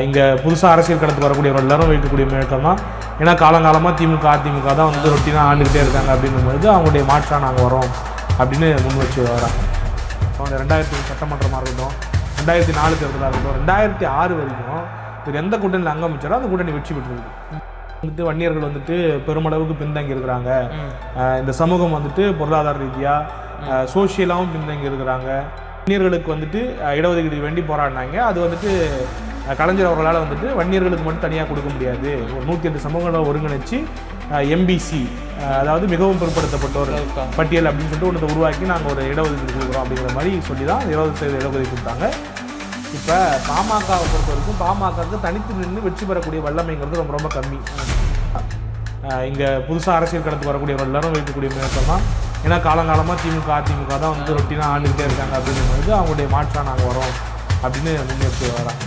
இங்கே புதுசாக அரசியல் களத்துக்கு வரக்கூடியவர்கள் எல்லாரும் வைக்கக்கூடிய முழக்கம் தான். ஏன்னா காலங்காலமாக திமுக அதிமுக தான் வந்து ரொட்டீனாக ஆண்டுகிட்டே இருக்காங்க அப்படின்னும்போது அவங்களுடைய மாற்றாக நாங்கள் வரோம் அப்படின்னு முன் வச்சு வராங்க. 2000 சட்டமன்றமாக இருக்கட்டும், 2004 தேர்தலாக இருக்கட்டும், 2006 வரைக்கும் இது எந்த கூட்டணியில் அங்கம் வச்சாரோ அந்த கூட்டணி வெற்றி பெற்றிருக்கு. வந்துட்டு வன்னியர்கள் வந்துட்டு பெருமளவுக்கு பின்தங்கி இருக்கிறாங்க. இந்த சமூகம் வந்துட்டு பொருளாதார ரீதியாக சோசியலாகவும் பின்தங்கி இருக்கிறாங்க. வன்னியர்களுக்கு வந்துட்டு இடஒதுக்கீடு வேண்டி போராடினாங்க. அது வந்துட்டு கலைஞர் அவர்களால் வந்துட்டு வன்னியர்களுக்கு மட்டும் தனியாக கொடுக்க முடியாது, ஒரு 108 சமூகங்களை ஒருங்கிணைச்சு எம்பிசி, அதாவது மிகவும் பிற்படுத்தப்பட்டோர் பட்டியல் அப்படின்னு சொல்லிட்டு ஒன்று உருவாக்கி நாங்கள் ஒரு இடஒதுக்கீடு கொடுக்குறோம் அப்படிங்கிற மாதிரி சொல்லி தான் 20% இடஒதுக்கீடு கொடுத்தாங்க. இப்போ பாமகவை பொறுத்த வரைக்கும் பாமகவுக்கு தனித்து நின்று வெற்றி பெறக்கூடிய வல்லமைங்கிறது ரொம்ப ரொம்ப கம்மி. இங்கே புதுசாக அரசியல் களத்துக்கு வரக்கூடியவர்கள் எல்லாரும் வைக்கக்கூடிய முயற்சி தான். ஏன்னா காலங்காலமாக திமுக அதிமுக தான் வந்து ரொட்டீனாக ஆண்டுகிட்டே இருக்காங்க அப்படிங்கும்போது அவங்களுடைய மாற்றாக நாங்கள் வரோம் அப்படின்னு முன்னெடுத்து வராங்க.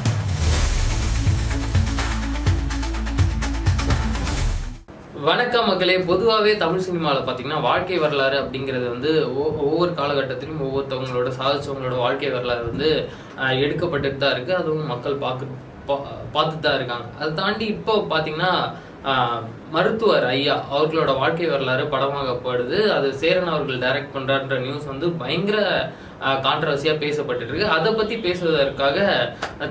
வணக்கம் மக்களே. பொதுவாகவே தமிழ் சினிமாவில் பார்த்தீங்கன்னா வாழ்க்கை வரலாறு அப்படிங்கிறது வந்து ஒவ்வொரு காலகட்டத்திலும் ஒவ்வொருத்தவங்களோட சாதிச்சவங்களோட வாழ்க்கை வரலாறு வந்து எடுக்கப்பட்டுட்டு தான் இருக்குது. அதுவும் மக்கள் பார்த்துட்டு தான் இருக்காங்க. அதை தாண்டி இப்போ பார்த்தீங்கன்னா மருத்துவர் ஐயா அவர்களோட வாழ்க்கை வரலாறு படமாகப்படுது. அது சேரன் அவர்கள் டைரக்ட் பண்ணுறான்ற நியூஸ் வந்து பயங்கர கான்ட்ரவர்சியாக பேசப்பட்டு இருக்கு. அதை பற்றி பேசுவதற்காக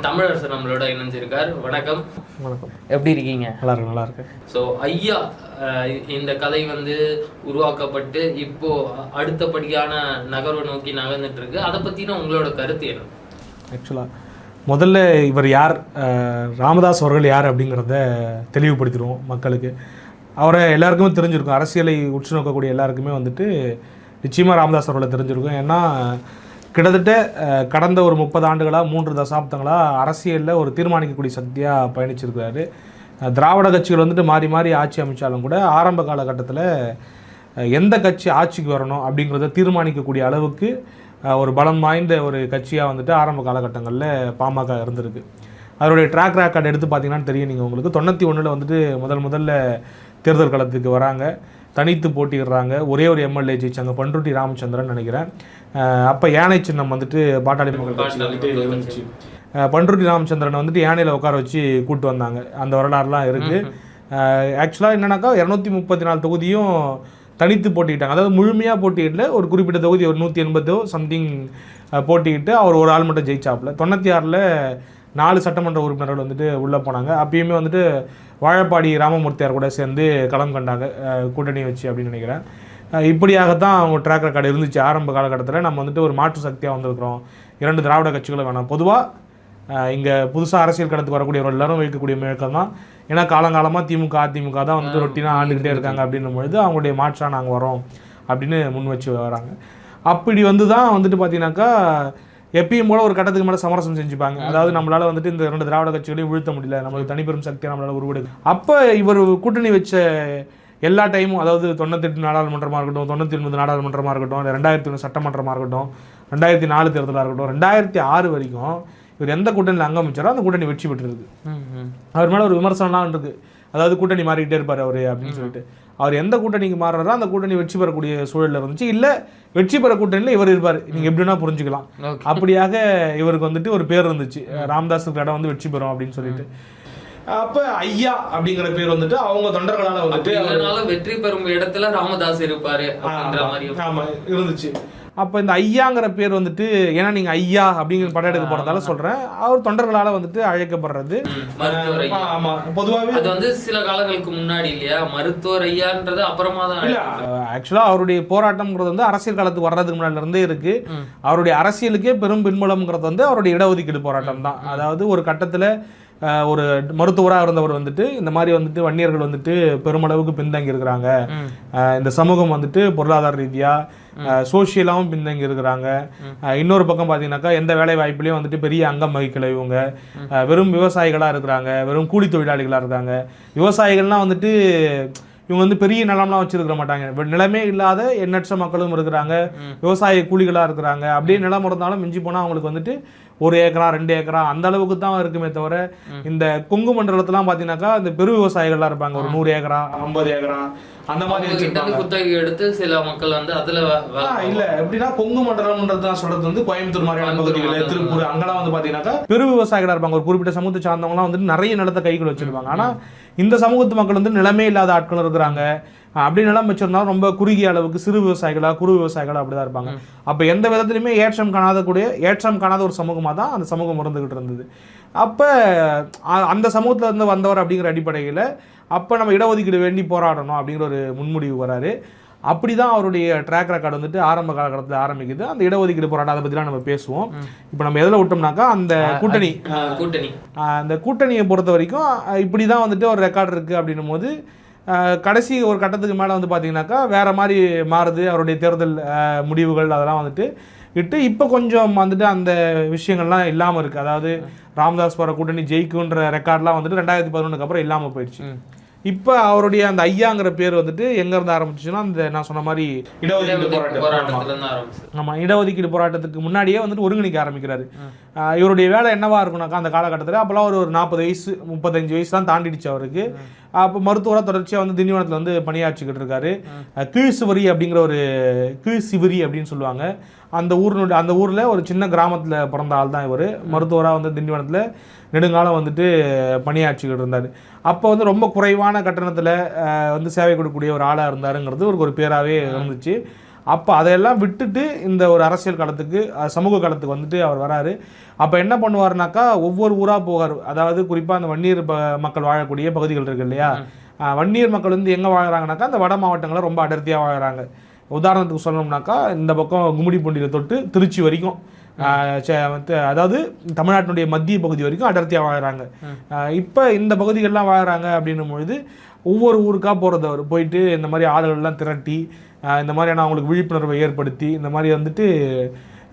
தமிழரசர் நம்மளோட இணைஞ்சிருக்கார். வணக்கம். வணக்கம். எப்படி இருக்கீங்க? நல்லா இருக்கு. ஸோ ஐயா, இந்த கதை வந்து உருவாக்கப்பட்டு இப்போ அடுத்தபடியான நகர்வை நோக்கி நகர்ந்துட்டு இருக்கு. அதை பற்றின உங்களோட கருத்து என்ன? ஆக்சுவலாக முதல்ல இவர் யார், ராமதாஸ் அவர்கள் யார் அப்படிங்கிறத தெளிவுபடுத்திடுவோம் மக்களுக்கு. அவரை எல்லாருக்குமே தெரிஞ்சிருக்கும். அரசியலை உற்று நோக்கக்கூடிய எல்லாருக்குமே வந்துட்டு நிச்சயமாக ராமதாஸ் அவர்களை தெரிஞ்சிருக்கும். ஏன்னா கிட்டத்தட்ட கடந்த ஒரு 30 ஆண்டுகளாக 3 தசாப்தங்களாக அரசியலில் ஒரு தீர்மானிக்கக்கூடிய சக்தியாக பயணிச்சிருக்கிறாரு. திராவிட கட்சிகள் வந்துட்டு மாறி மாறி ஆட்சி அமைச்சாலும் கூட ஆரம்ப காலகட்டத்தில் எந்த கட்சி ஆட்சிக்கு வரணும் அப்படிங்கிறத தீர்மானிக்கக்கூடிய அளவுக்கு ஒரு பலம் வாய்ந்த ஒரு கட்சியாக வந்துட்டு ஆரம்ப காலகட்டங்களில் பாமக இருந்திருக்கு. அதனுடைய ட்ராக் ரெக்கார்ட் எடுத்து பார்த்தீங்கன்னா தெரியும் நீங்கள் உங்களுக்கு. 91 வந்துட்டு முதல்ல தேர்தல் களத்துக்கு வராங்க, தனித்து போட்டிடுறாங்க. ஒரே ஒரு எம்எல்ஏ ஜெயிச்சாங்க, பண்ருட்டி ராமச்சந்திரன் நினைக்கிறேன். அப்போ யானை சின்னம் வந்துட்டு பாட்டாளி மக்கள் கட்சி வந்துட்டு இருந்துச்சு. பண்ருட்டி ராமச்சந்திரனை வந்துட்டு யானையில் உட்கார வச்சு கூப்பிட்டு வந்தாங்க. அந்த வரலாறுலாம் இருக்குது. ஆக்சுவலாக என்னன்னாக்கா 234 தொகுதியும் தனித்து போட்டிக்கிட்டாங்க. அதாவது முழுமையாக போட்டியிடல, ஒரு குறிப்பிட்ட தொகுதி ஒரு 180 சம்திங் போட்டிக்கிட்டு அவர் ஒரு ஆள் மட்டும் ஜெயிச்சாப்புல. 96 4 சட்டமன்ற உறுப்பினர்கள் வந்துட்டு உள்ளே போனாங்க. அப்பயுமே வந்துட்டு வாழப்பாடி ராமமூர்த்தியார் கூட சேர்ந்து களம் கண்டாங்க கூட்டணி வச்சு அப்படின்னு நினைக்கிறேன். இப்படியாகத்தான் அவங்க ட்ராக் ரெக்கார்டு இருந்துச்சு ஆரம்ப காலகட்டத்தில். நம்ம வந்துட்டு ஒரு மாற்று சக்தியாக வந்திருக்கிறோம், 2 திராவிட கட்சிகளும் வேணாம். பொதுவாக இங்கே புதுசாக அரசியல் களத்துக்கு வரக்கூடியவர்கள் எல்லாரும் வைக்கக்கூடிய முழக்கம் தான். ஏன்னா காலங்காலமாக திமுக அதிமுக தான் வந்துட்டு ரொட்டீனாக ஆண்டுகிட்டே இருக்காங்க அப்படின்னும் பொழுது அவங்களுடைய மாற்றாக நாங்கள் வரோம் அப்படின்னு முன் வச்சு வராங்க. அப்படி வந்து தான் வந்துட்டு பார்த்தீங்கன்னாக்கா எப்பயும் போல ஒரு கட்டத்துக்கு மேலே சமரசம் செஞ்சுப்பாங்க. அதாவது நம்மளால் வந்துட்டு இந்த 2 திராவிட கட்சிகளையும் வீழ்த்த முடியல, நம்மளுக்கு தனிப்பெரும் சக்தியாக நம்மளால் உருவெடுக்கும். அப்போ இவர் கூட்டணி வச்ச எல்லா டைமும், அதாவது 98 நாடாளுமன்றமாக இருக்கட்டும், 99 நாடாளுமன்றமாக இருக்கட்டும், 2001 சட்டமன்றமாக இருக்கட்டும், 2004 தேர்தலாக இருக்கட்டும், 2006 வரைக்கும் இவர் எந்த கூட்டணியில் அங்கம் வச்சாரோ அந்த கூட்டணி வெற்றி பெற்றிருக்கு. அவர் மேலே ஒரு விமர்சனம்லாம் இருக்குது. அதாவது கூட்டணி மாறிக்கிட்டே இருப்பார் அவர் அப்படின்னு சொல்லிட்டு. அவர் எந்த கூட்டணிக்கு மாறுறாரோ அந்த கூட்டணி வெற்றி பெறக்கூடிய சூழலில் இருந்துச்சு. இல்லை வெற்றி பெற கூட்டணியில் இவர் இருப்பார், நீங்கள் எப்படின்னா புரிஞ்சுக்கலாம். அப்படியாக இவருக்கு வந்துட்டு ஒரு பேர் இருந்துச்சு, ராமதாஸுக்கு இடம் வந்து வெற்றி பெறும் அப்படின்னு சொல்லிட்டு. அப்ப ஐயா அப்படிங்கிற பேர் வந்துட்டு அவங்க தொண்டர்களால வந்துட்டு வெற்றி பெறும் இடத்துல ராமதாஸ் இருப்பாரு ஆமா இருந்துச்சு. அப்போ இந்த ஐயாங்கிற பேர் வந்துட்டு, ஏன்னா நீங்கள் ஐயா அப்படிங்கிற படம் எடுக்க போகிறதால சொல்கிறேன், அவர் தொண்டர்களால் வந்துட்டு அழைக்கப்படுறது. ஆமாம், பொதுவாகவே அது வந்து சில காலங்களுக்கு முன்னாடி இல்லையா, மருத்துவர் ஐயான்றது அப்புறமா தான். இல்லை, ஆக்சுவலாக அவருடைய போராட்டம்ங்கிறது வந்து அரசியல் காலத்துக்கு வர்றதுக்கு முன்னாடிலேருந்தே இருக்குது. அவருடைய அரசியலுக்கே பெரும் பின்புலம்ங்கிறது வந்து அவருடைய இடஒதுக்கீடு போராட்டம் தான். அதாவது ஒரு கட்டத்தில் ஒரு மருத்துவராக இருந்தவர் வந்துட்டு இந்த மாதிரி வந்துட்டு வன்னியர்கள் வந்துட்டு பெருமளவுக்கு பின்தங்கி இருக்கிறாங்க, இந்த சமூகம் வந்துட்டு பொருளாதார ரீதியாக சோசியலாகவும் பின்தங்கி இருக்கிறாங்க. இன்னொரு பக்கம் பார்த்தீங்கன்னாக்கா எந்த வேலை வாய்ப்புலையும் வந்துட்டு பெரிய அங்கம் வகிக்கலை இவங்க, வெறும் விவசாயிகளாக இருக்கிறாங்க, வெறும் கூலி தொழிலாளிகளாக இருக்காங்க. விவசாயிகள்லாம் வந்துட்டு இவங்க வந்து பெரிய நிலம்லாம் வச்சிருக்க மாட்டாங்க, நிலமே இல்லாத எண்ணற்ற மக்களும் இருக்கிறாங்க, விவசாய கூலிகளாக இருக்கிறாங்க. அப்படியே நிலம் இருந்தாலும் மிஞ்சி போனால் அவங்களுக்கு வந்துட்டு 1 ஏக்கரா 2 ஏக்கரா அந்த அளவுக்கு தான் இருக்குமே தவிர, இந்த கொங்கு மண்டலத்தெல்லாம் பார்த்தீங்கன்னாக்கா இந்த பெரு விவசாயிகள்லாம் இருப்பாங்க, ஒரு 100 ஏக்கரா 50 ஏக்கரா அந்த மாதிரி வச்சிருப்பாங்க. குத்தகை எடுத்து சில மக்கள் வந்து அதுல இல்ல எப்படின்னா கொங்கு மண்டலம்ன்றது நான் சொல்றது வந்து கோயம்புத்தூர் மாதிரியான பகுதிகள், திருப்பூர் அங்கெல்லாம் வந்து பாத்தீங்கன்னாக்கா பெரு விவசாயிகளா இருப்பாங்க. ஒரு குறிப்பிட்ட சமூகத்தை சார்ந்தவங்கலாம் வந்து நிறைய நிலத்தை கைக்குள்ள வச்சிருப்பாங்க. ஆனா இந்த சமூகத்து மக்கள் வந்து நிலமே இல்லாத ஆட்கள் இருக்கிறாங்க. அப்படி நிலம் வச்சிருந்தாலும் ரொம்ப குறுகிய அளவுக்கு சிறு விவசாயிகளா குறு விவசாயிகளா அப்படிதான் இருப்பாங்க. அப்ப எந்த விதத்திலுமே ஏற்றம் காணாத ஒரு சமூகமா தான் அந்த சமூகம் இருந்துகிட்டு இருந்தது. அப்ப அந்த சமூகத்துல இருந்து வந்தவர் அப்படிங்கிற அடிப்படையில அப்ப நம்ம இடஒதுக்கீடு வேண்டி போராடணும் அப்படிங்கிற ஒரு முன்முடிவு வராரு. அப்படிதான் அவருடைய ட்ராக் ரெக்கார்டு வந்துட்டு ஆரம்ப காலகட்டத்தில் ஆரம்பிக்குது. அந்த இடஒதுக்கீடு போராட்டம் அதை பற்றிலாம் நம்ம பேசுவோம். இப்போ நம்ம எதில் விட்டோம்னாக்கா அந்த கூட்டணியை பொறுத்த வரைக்கும் இப்படி தான் வந்துட்டு ஒரு ரெக்கார்டு இருக்குது அப்படின்னும் போது கடைசி ஒரு கட்டத்துக்கு மேலே வந்து பார்த்தீங்கன்னாக்கா வேறு மாதிரி மாறுது. அவருடைய தேர்தல் முடிவுகள் அதெல்லாம் வந்துட்டு இப்போ கொஞ்சம் வந்துட்டு அந்த விஷயங்கள்லாம் இல்லாமல் இருக்குது. அதாவது ராமதாஸ் போகிற கூட்டணி ஜெயிக்குன்ற ரெக்கார்ட்லாம் வந்துட்டு 2011 அப்புறம் இல்லாமல் போயிடுச்சு. இப்போ அவருடைய அந்த ஐயாங்கிற பேர் வந்துட்டு எங்கேருந்து ஆரம்பிச்சுன்னா அந்த நான் சொன்ன மாதிரி இடஒதுக்கீடு போராட்டத்துக்கு முன்னாடியே வந்துட்டு ஒருங்கிணைக்க ஆரம்பிக்கிறாரு. இவருடைய வேலை என்னவா இருக்குனாக்கா அந்த காலகட்டத்தில் அப்போல்லாம் ஒரு 40 வயசு 35 வயசுலாம் தாண்டிடுச்சு அவருக்கு. அப்போ மருத்துவராக தொடர்ச்சியாக வந்து திண்டிவனத்தில் வந்து பணியாற்றிக்கிட்டு இருக்காரு. கீழ்சிவரி அப்படின்னு சொல்லுவாங்க. அந்த ஊரில் ஒரு சின்ன கிராமத்தில் பிறந்த ஆள் தான் இவர். மருத்துவராக வந்து திண்டிவனத்தில் நெடுங்காலம் வந்துட்டு பணியாற்றிக்கிட்டு இருந்தார். அப்போ வந்து ரொம்ப குறைவான கட்டணத்தில் வந்து சேவை கொடுக்கக்கூடிய ஒரு ஆளாக இருந்தாருங்கிறது ஒரு பேராகவே இருந்துச்சு. அப்போ அதையெல்லாம் விட்டுட்டு இந்த ஒரு அரசியல் களத்துக்கு சமூக களத்துக்கு வந்துட்டு அவர் வராரு. அப்போ என்ன பண்ணுவார்னாக்கா ஒவ்வொரு ஊராக போவார். அதாவது குறிப்பாக அந்த வன்னியர் மக்கள் வாழக்கூடிய பகுதிகள் இருக்கு இல்லையா, வன்னியர் மக்கள் வந்து எங்கே வாழ்கிறாங்கனாக்கா அந்த வட மாவட்டங்களில் ரொம்ப அடர்த்தியாக வாழ்கிறாங்க. உதாரணத்துக்கு சொல்லணும்னாக்கா இந்த பக்கம் கும்மிடிப்பூண்டியில் தொட்டு திருச்சி வரைக்கும், அதாவது தமிழ்நாட்டினுடைய மத்திய பகுதி வரைக்கும் அடர்த்தியாக வாழ்கிறாங்க. இப்போ இந்த பகுதிகளெலாம் வாழ்கிறாங்க அப்படின்னும் பொழுது ஒவ்வொரு ஊருக்காக போகிறது அவர் போயிட்டு இந்த மாதிரி ஆளுகள்லாம் திரட்டி இந்த மாதிரியான அவங்களுக்கு விழிப்புணர்வை ஏற்படுத்தி இந்த மாதிரி வந்துட்டு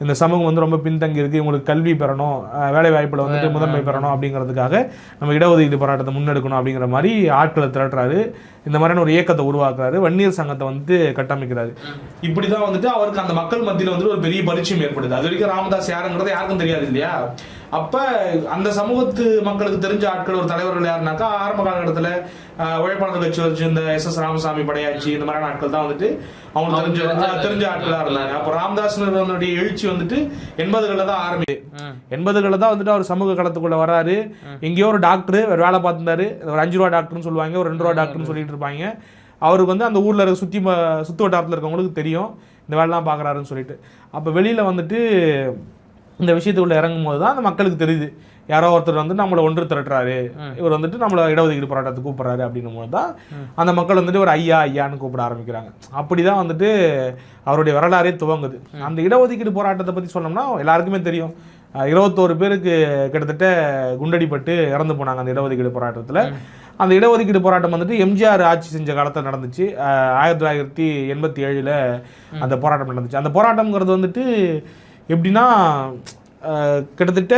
இந்த சமூகம் வந்து ரொம்ப பின்தங்கி இருக்குது, இவங்களுக்கு கல்வி பெறணும், வேலை வாய்ப்பில் வந்துட்டு முதன்மை பெறணும் அப்படிங்கிறதுக்காக நம்ம இடஒதுக்கீடு போராட்டத்தை முன்னெடுக்கணும் அப்படிங்கிற மாதிரி ஆட்களை திரட்டுறாரு. இந்த மாதிரியான ஒரு இயக்கத்தை உருவாக்குறாரு. வன்னியர் சங்கத்தை வந்துட்டு கட்டமைக்கிறாரு. இப்படிதான் வந்துட்டு அவருக்கு அந்த மக்கள் மத்தியில் வந்துட்டு ஒரு பெரிய பரிச்சயம் ஏற்படுது. அது வரைக்கும் ராமதாஸ் யாருங்கிறது யாருக்கும் தெரியாது இல்லையா. அப்ப அந்த சமூகத்து மக்களுக்கு தெரிஞ்ச ஆட்கள் ஒரு தலைவர்கள் யாருனாக்கா ஆரம்ப காலகட்டத்தில் உழைப்பாளர் கட்சி வச்சு இந்த SS ராமசாமி படையாச்சி இந்த மாதிரியான ஆட்கள் தான் வந்துட்டு அவங்களுக்கு தெரிஞ்ச ஆட்களா இருந்தாங்க. அப்போ ராமதாஸ் எழுச்சி வந்துட்டு 80களில் தான் ஆரம்பிச்சு. 80களில் தான் வந்துட்டு அவர் சமூக களத்துக்குள்ள வராரு. எங்கேயோ ஒரு டாக்டர் ஒரு வேலை பார்த்துருந்தாரு. ஒரு 5 ரூபா டாக்டர்னு சொல்லுவாங்க, ஒரு 2 ரூபா டாக்டர்னு சொல்லிட்டு இருப்பாங்க. அவருக்கு வந்து அந்த ஊர்ல இருக்க சுத்து வட்டாரத்தில் இருக்கவங்களுக்கு தெரியும் இந்த வேலைலாம் பார்க்குறாருன்னு சொல்லிட்டு. அப்போ வெளியில வந்துட்டு இந்த விஷயத்துக்குள்ள இறங்கும் போது தான் அந்த மக்களுக்கு தெரியுது யாரோ ஒருத்தர் வந்து நம்மளை ஒன்று திரட்டுறாரு, இவர் வந்துட்டு நம்மளை இடஒதுக்கீடு போராட்டத்துக்கு கூப்பிட்றாரு அப்படின்னும் போது தான் அந்த மக்கள் வந்துட்டு ஒரு ஐயான்னு கூப்பிட ஆரம்பிக்கிறாங்க. அப்படிதான் வந்துட்டு அவருடைய வரலாறே துவங்குது. அந்த இடஒதுக்கீடு போராட்டத்தை பற்றி சொன்னோம்னா எல்லாருக்குமே தெரியும். 21 பேருக்கு கிட்டத்தட்ட குண்டடிப்பட்டு இறந்து போனாங்க அந்த இடஒதுக்கீடு போராட்டத்தில். அந்த இடஒதுக்கீடு போராட்டம் வந்துட்டு எம்ஜிஆர் ஆட்சி செஞ்ச காலத்தில் நடந்துச்சு. 1987 அந்த போராட்டம் நடந்துச்சு. அந்த போராட்டம்ங்கிறது வந்துட்டு எப்படின்னா கிட்டத்தட்ட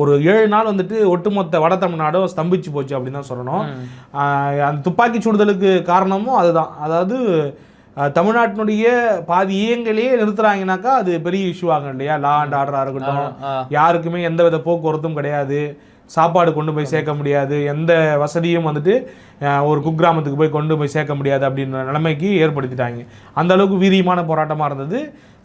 ஒரு 7 நாள் வந்துட்டு ஒட்டுமொத்த வட தமிழ்நாடும் ஸ்தம்பிச்சு போச்சு அப்படின்னு தான் சொல்லணும். அந்த துப்பாக்கி சுடுதலுக்கு காரணமும் அதுதான். அதாவது தமிழ்நாட்டினுடைய பாதி இயங்கலையே நிறுத்துறாங்கனாக்கா அது பெரிய இஷ்யூ ஆகும் இல்லையா. லா அண்ட் ஆர்டராக இருக்கட்டும், யாருக்குமே எந்த வித போக்குவரத்தும் கிடையாது, சாப்பாடு கொண்டு போய் சேர்க்க முடியாது, எந்த வசதியும் வந்துட்டு ஒரு குக்கிராமத்துக்கு போய் கொண்டு போய் சேர்க்க முடியாது அப்படின்ற நிலைமைக்கு ஏற்படுத்திட்டாங்க. அந்த அளவுக்கு வீரியமான போராட்டமாக இருந்தது.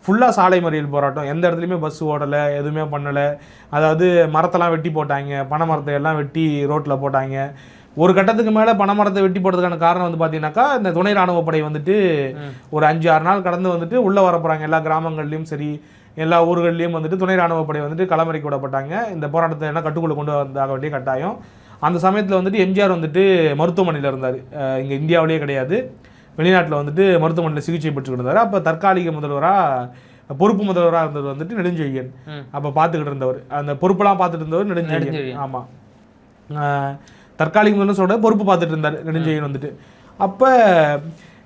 ஃபுல்லாக சாலை மறியல் போராட்டம், எந்த இடத்துலையுமே பஸ் ஓடலை, எதுவுமே பண்ணலை. அதாவது மரத்தெல்லாம் வெட்டி போட்டாங்க, பனை மரத்தை எல்லாம் வெட்டி ரோட்டில் போட்டாங்க. ஒரு கட்டத்துக்கு மேலே பனை மரத்தை வெட்டி போடுறதுக்கான காரணம் வந்து பார்த்தீங்கன்னாக்கா இந்த துணை ராணுவப்படை வந்துட்டு ஒரு 5-6 நாள் கடந்து வந்துட்டு உள்ளே வர போகிறாங்க. எல்லா கிராமங்கள்லையும் சரி எல்லா ஊர்கள்லையும் வந்துட்டு துணை ராணுவப்படை வந்துட்டு களமறைக்கு விடப்பட்டாங்க. இந்த போராட்டத்தை என்ன கட்டுக்குள்ளே கொண்டு வந்தாக வேண்டிய கட்டாயம். அந்த சமயத்தில் வந்துட்டு எம்ஜிஆர் வந்துட்டு மருத்துவமனையில் இருந்தார். இங்கே இந்தியாவிலேயே கிடையாது, வெளிநாட்டில் வந்துட்டு மருத்துவமனையில் சிகிச்சை பெற்றுக்கிட்டு இருந்தார். அப்போ தற்காலிக பொறுப்பு முதல்வராக இருந்தது வந்துட்டு நெடுஞ்செழியன். அப்போ பார்த்துக்கிட்டு இருந்தவர், அந்த பொறுப்பெல்லாம் பார்த்துட்டு இருந்தவர் நெடுஞ்செழியன். ஆமாம், தற்காலிக முதல்வர் சொல்ற பொறுப்பு பார்த்துட்டு இருந்தார் நெடுஞ்செழியன் வந்துட்டு. அப்போ